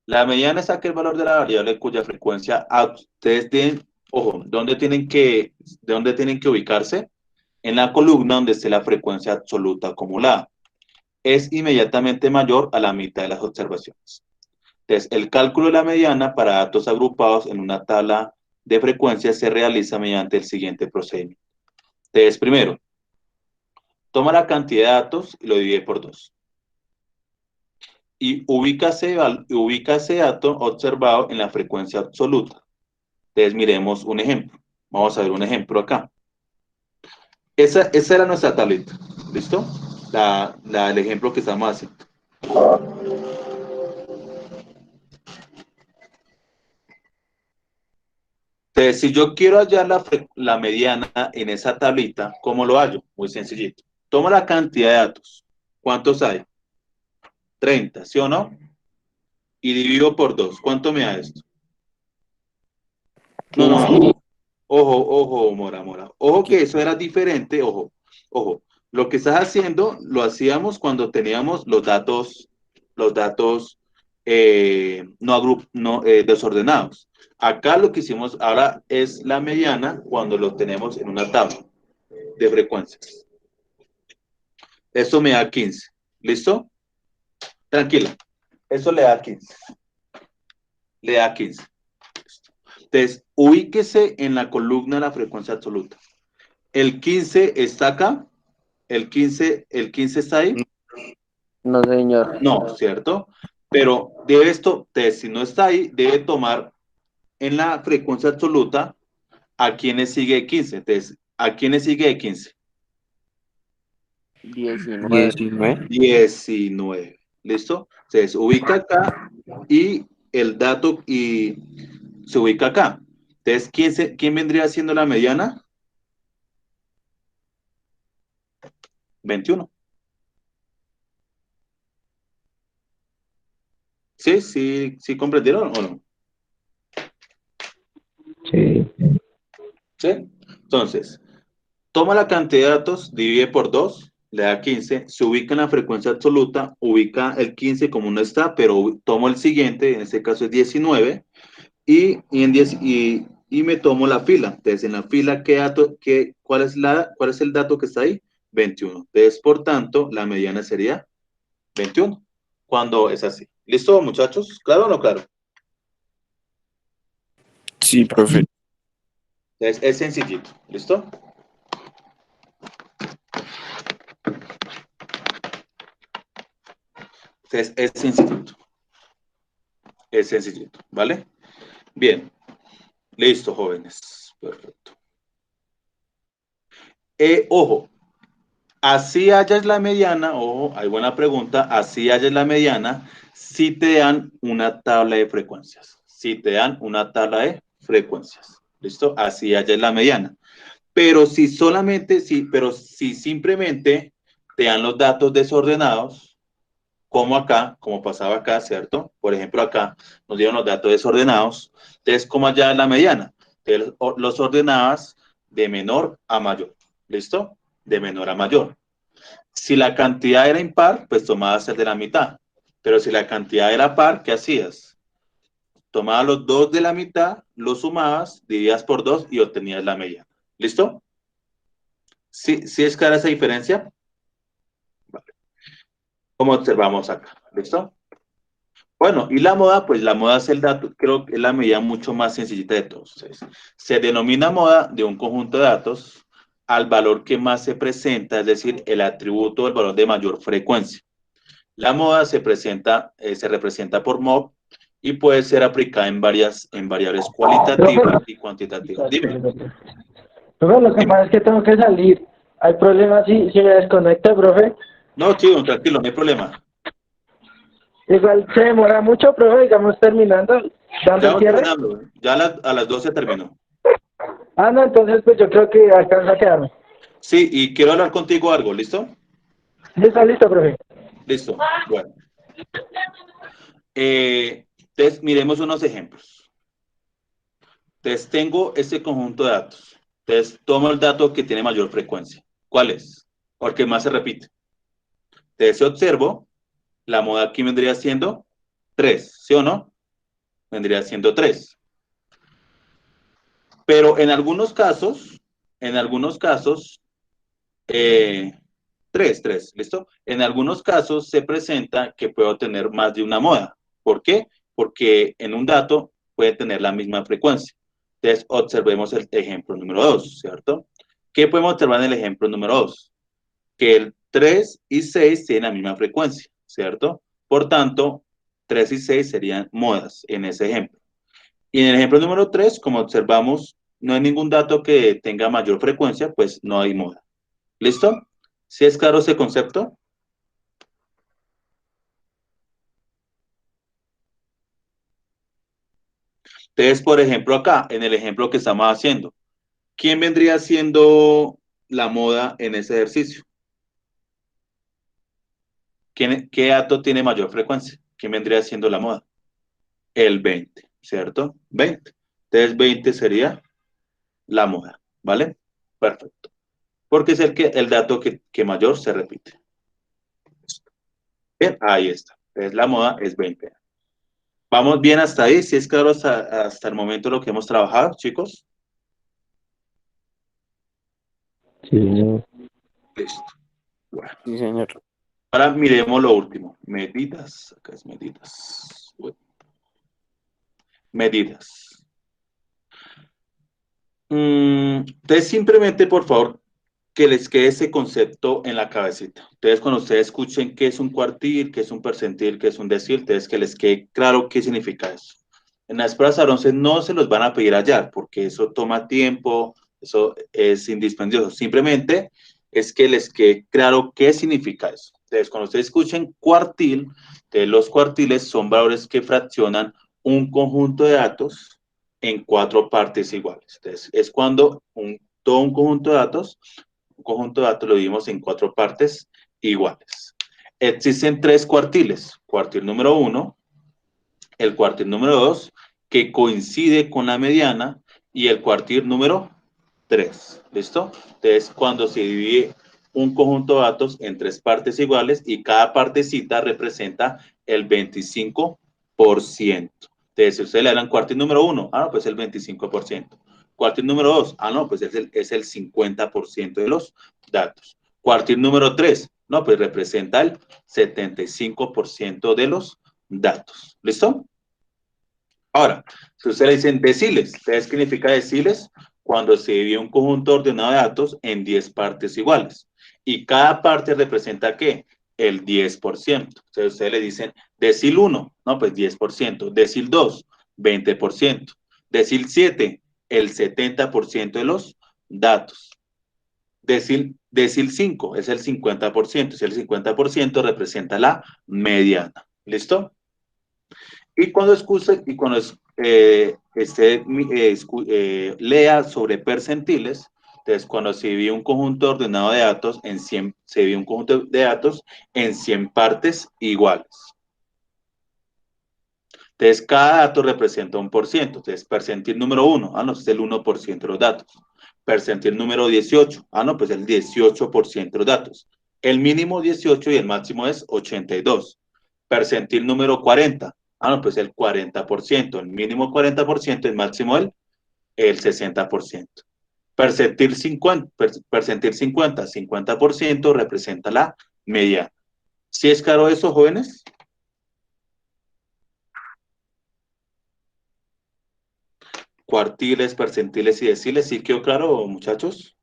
La mediana es aquel valor de la variable cuya frecuencia ustedes tienen, ojo, ¿de dónde tienen que ubicarse? En la columna donde esté la frecuencia absoluta acumulada. Es inmediatamente mayor a la mitad de las observaciones. Entonces, el cálculo de la mediana para datos agrupados en una tabla de frecuencias se realiza mediante el siguiente procedimiento. Entonces, primero, toma la cantidad de datos y lo divide por 2. Y ubica ese dato observado en la frecuencia absoluta. Entonces, miremos un ejemplo. Vamos a ver un ejemplo acá. Esa era nuestra tablita. ¿Listo? El ejemplo que estamos haciendo. Entonces, si yo quiero hallar la mediana en esa tablita, ¿cómo lo hallo? Muy sencillito. Tomo la cantidad de datos. ¿Cuántos hay? 30, ¿sí o no? Y divido por 2. ¿Cuánto me da esto? No, no, 15. no. Ojo, ojo, Mora, Mora. Ojo que eso era diferente, ojo, ojo. Lo que estás haciendo lo hacíamos cuando teníamos los datos desordenados. Acá lo que hicimos ahora es la mediana cuando lo tenemos en una tabla de frecuencias. Esto me da 15. ¿Listo? Tranquila. Eso le da 15. Le da 15. Entonces, ubíquese en la columna de la frecuencia absoluta. El 15 está acá. El quince está ahí. No, señor. No, ¿cierto? Pero si no está ahí, debe tomar en la frecuencia absoluta a quienes sigue 15. Entonces, ¿a quienes sigue 15? 19. 19. 19. ¿Listo? Entonces, ubica acá y el dato y se ubica acá. Entonces, ¿quién vendría siendo la mediana? 21. ¿Sí? ¿Sí? ¿Sí comprendieron o no? Sí. ¿Sí? Entonces, toma la cantidad de datos, divide por 2, le da 15, se ubica en la frecuencia absoluta, ubica el 15 como no está, pero tomo el siguiente, en este caso es 19, en 10, y me tomo la fila. Entonces, en la fila, ¿cuál es el dato que está ahí? 21. Entonces, por tanto, la mediana sería 21, cuando es así. ¿Listo, muchachos? ¿Claro o no claro? Sí, profe. Entonces, es sencillito. ¿Listo? Entonces, es sencillito. Es sencillito, ¿vale? Bien. Listo, jóvenes. Perfecto. Ojo, así hayas la mediana, ojo, hay buena pregunta, así hayas la mediana, si te dan una tabla de frecuencias. Si te dan una tabla de frecuencias. ¿Listo? Así hayas la mediana. Pero si simplemente te dan los datos desordenados, como acá, como pasaba acá, ¿cierto? Por ejemplo, acá nos dieron los datos desordenados. Entonces, ¿cómo allá la mediana? Entonces, los ordenabas de menor a mayor. ¿Listo? De menor a mayor. Si la cantidad era impar, pues tomabas el de la mitad. Pero si la cantidad era par, ¿qué hacías? Tomabas los dos de la mitad, los sumabas, dividías por 2 y obtenías la mediana. ¿Listo? ¿Sí, sí es clara esa diferencia? Vale. como observamos acá. ¿Listo? Bueno, y la moda, pues la moda es el dato, creo que es la medida mucho más sencillita de todos. Se denomina moda de un conjunto de datos al valor que más se presenta, es decir, el atributo del valor de mayor frecuencia. La moda se representa por mod y puede ser aplicada en variables Profe, cualitativas y cuantitativas. Dime, profe, lo que dime. pasa es que tengo que salir. ¿Hay problema si me desconecto, profe? No, chico, tranquilo, no hay problema. Igual se demora mucho, profe, digamos terminando, dando Ya el vamos cierre. terminando, ya a las 12 terminó. Ah, no, entonces pues yo creo que alcanza a quedarme. Sí, y quiero hablar contigo algo, ¿listo? Listo, listo, profe. Listo. Bueno, entonces miremos unos ejemplos. Entonces tengo este conjunto de datos. Entonces tomo el dato que tiene mayor frecuencia. ¿Cuál es? O el que más se repite. Entonces observo, la moda aquí vendría siendo 3, ¿sí o no? Vendría siendo 3. Pero en algunos casos, eh, 3, ¿listo? En algunos casos se presenta que puedo tener más de una moda. ¿Por qué? Porque en un dato puede tener la misma frecuencia. Entonces, observemos el ejemplo número 2, ¿cierto? ¿Qué podemos observar en el ejemplo número 2? Que el 3 y 6 tienen la misma frecuencia, ¿cierto? Por tanto, 3 y 6 serían modas en ese ejemplo. Y en el ejemplo número 3, como observamos, no hay ningún dato que tenga mayor frecuencia, pues no hay moda. ¿Listo? ¿Sí es claro ese concepto? Entonces, por ejemplo, acá, en el ejemplo que estamos haciendo, ¿quién vendría siendo la moda en ese ejercicio? ¿Qué dato tiene mayor frecuencia? ¿Quién vendría siendo la moda? El 20, ¿cierto? 20. Entonces, 20 sería la moda, ¿vale? Perfecto. Porque es el dato que mayor se repite. Bien, ahí está. Entonces, la moda es 20. ¿Vamos bien hasta ahí? ¿Sí es claro hasta el momento lo que hemos trabajado, chicos? Sí. Listo. Bueno. Sí, señor. Ahora miremos lo último. Medidas. Acá es medidas. Medidas. Entonces, simplemente, por favor, que les quede ese concepto en la cabecita. Entonces, cuando ustedes escuchen qué es un cuartil, qué es un percentil, qué es un decil, entonces que les quede claro qué significa eso. En las pruebas Aronce no se los van a pedir allá, porque eso toma tiempo, eso es indispendioso. Simplemente es que les quede claro qué significa eso. Entonces, cuando ustedes escuchen cuartil, entonces los cuartiles son valores que fraccionan un conjunto de datos en 4 partes iguales. Entonces, es cuando todo un conjunto de datos lo dividimos en 4 partes iguales. Existen 3 cuartiles. Cuartil número 1, el cuartil número 2, que coincide con la mediana, y el cuartil número 3. ¿Listo? Entonces, cuando se divide un conjunto de datos en 3 partes iguales y cada partecita representa el 25%. Entonces, si ustedes le dan cuartil número 1, no, pues el 25%. Cuartil número 2, no, pues es el 50% de los datos. Cuartil número 3, no, pues representa el 75% de los datos. ¿Listo? Ahora, si ustedes le dicen deciles, ¿qué significa deciles? Cuando se divide un conjunto ordenado de datos en 10 partes iguales. Y cada parte representa ¿qué? El 10%. Entonces ustedes le dicen decil 1, no, pues 10%. Decil 2, 20%. Decil 7, el 70% de los datos. Decil 5 es el 50%. Si el 50% representa la mediana. ¿Listo? Y cuando lea sobre percentiles, entonces cuando se divide un conjunto ordenado de datos en 100, se divide un conjunto de datos en 100 partes iguales. Entonces cada dato representa un por ciento. Entonces percentil número 1, no, es el 1% de los datos. Percentil número 18, no, pues el 18% de los datos. El mínimo 18 y el máximo es 82. Percentil número 40, no, pues el 40%, el mínimo 40%, el máximo el 60%. Percentil 50, 50% representa la mediana. ¿Sí es claro eso, jóvenes? Cuartiles, percentiles y deciles, ¿sí quedó claro, muchachos?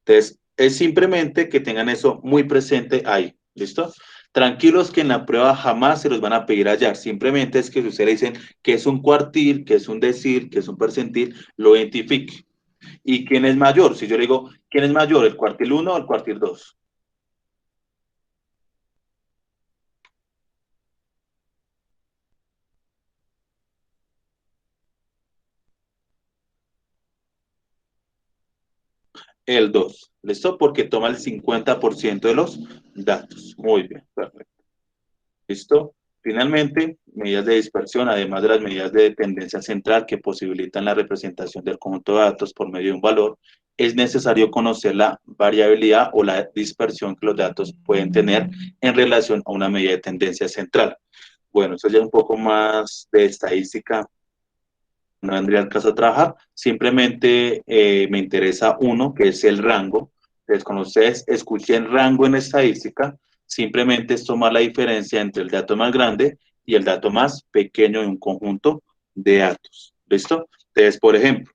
Entonces, es simplemente que tengan eso muy presente ahí, ¿listo? Tranquilos que en la prueba jamás se los van a pedir hallar, simplemente es que si ustedes le dicen que es un cuartil, que es un decil, que es un percentil, lo identifique. ¿Y quién es mayor? Si yo le digo, ¿quién es mayor, el cuartil uno o el cuartil 2? El 2, ¿listo? Porque toma el 50% de los datos. Muy bien, perfecto. ¿Listo? Finalmente, medidas de dispersión, además de las medidas de tendencia central que posibilitan la representación del conjunto de datos por medio de un valor, es necesario conocer la variabilidad o la dispersión que los datos pueden tener en relación a una medida de tendencia central. Bueno, eso ya es un poco más de estadística, no vendría al caso de trabajar, simplemente me interesa uno, que es el rango. Entonces, cuando ustedes escuchen rango en estadística, simplemente es tomar la diferencia entre el dato más grande y el dato más pequeño de un conjunto de datos. ¿Listo? Entonces, por ejemplo,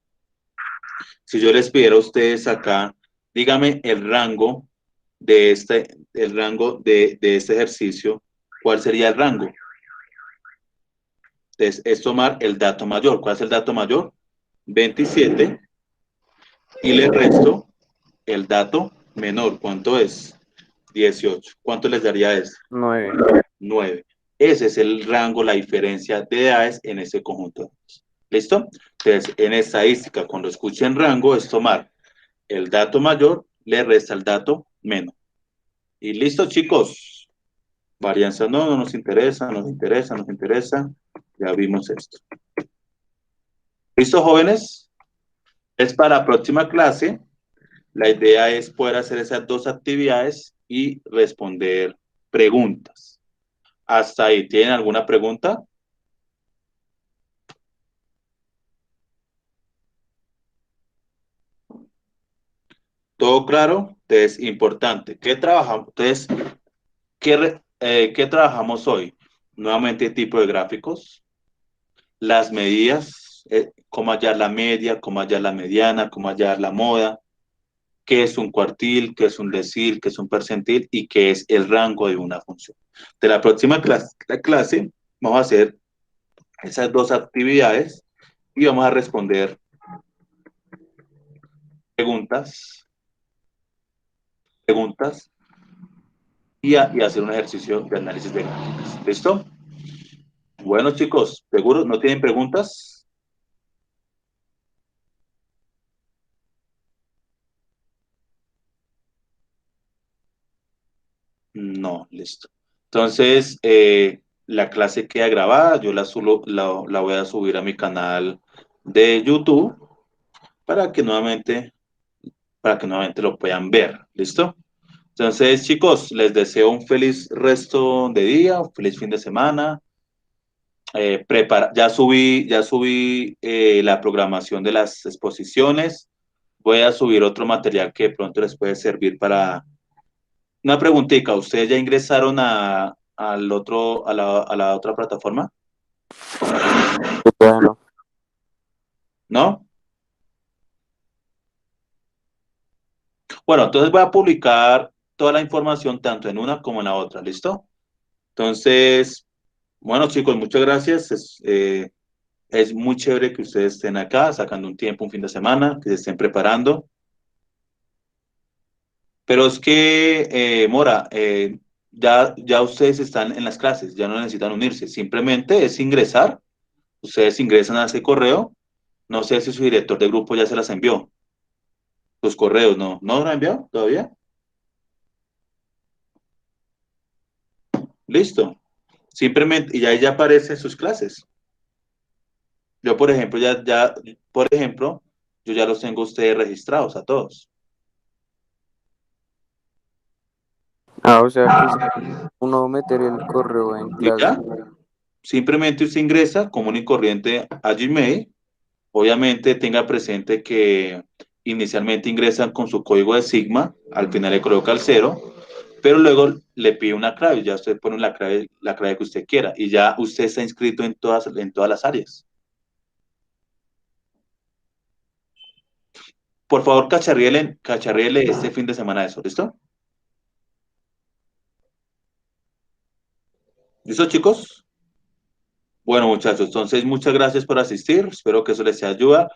si yo les pidiera a ustedes acá, dígame el rango de este ejercicio, ¿cuál sería el rango? Entonces, es tomar el dato mayor. ¿Cuál es el dato mayor? 27, y le resto el dato menor. ¿Cuánto es? 18. ¿Cuánto les daría eso? 9. 9. Ese es el rango, la diferencia de edades en ese conjunto. ¿Listo? Entonces, en estadística, cuando escuchen rango, es tomar el dato mayor, le resta el dato menor. Y listo, chicos. Varianza no nos interesa, nos interesa, nos interesa. Ya vimos esto. ¿Listo, jóvenes? Es para la próxima clase. La idea es poder hacer esas dos actividades y responder preguntas. ¿Hasta ahí tienen alguna pregunta? ¿Todo claro? Entonces, importante. ¿Qué trabajamos? Entonces, ¿qué trabajamos hoy? Nuevamente, tipo de gráficos, las medidas, cómo hallar la media, cómo hallar la mediana, cómo hallar la moda, qué es un cuartil, qué es un decil, qué es un percentil y qué es el rango de una función. De la próxima clase vamos a hacer esas dos actividades y vamos a responder preguntas y hacer un ejercicio de análisis de gráficas. ¿Listo? Bueno, chicos, ¿seguro? ¿No tienen preguntas? No, listo. Entonces, la clase queda grabada, yo la voy a subir a mi canal de YouTube para que nuevamente, lo puedan ver. ¿Listo? Entonces, chicos, les deseo un feliz resto de día, un feliz fin de semana. Ya subí la programación de las exposiciones. Voy a subir otro material que de pronto les puede servir para una preguntita. ¿Ustedes ya ingresaron a la otra plataforma? Bueno, ¿No? Bueno, entonces voy a publicar toda la información tanto en una como en la otra. ¿Listo? Entonces, bueno, chicos, muchas gracias. Es muy chévere que ustedes estén acá, sacando un tiempo, un fin de semana, que se estén preparando. Pero es que, Mora, ya ustedes están en las clases, ya no necesitan unirse. Simplemente es ingresar. Ustedes ingresan a ese correo. No sé si su director de grupo ya se las envió. Los correos, ¿no? ¿No lo ha enviado todavía? Listo. Simplemente, y ahí ya aparecen sus clases. Yo, por ejemplo, yo ya los tengo ustedes registrados a todos. o sea que es uno meter el correo en ¿Y clase. ya? Simplemente usted ingresa común y corriente a Gmail. Obviamente tenga presente que inicialmente ingresan con su código de Sigma, al final le coloca el 0, pero luego le pide una clave, ya usted pone la clave que usted quiera y ya usted está inscrito en todas las áreas. Por favor, cacharríele este fin de semana eso, ¿listo? ¿Listo, chicos? Bueno, muchachos, entonces muchas gracias por asistir. Espero que eso les sea ayuda.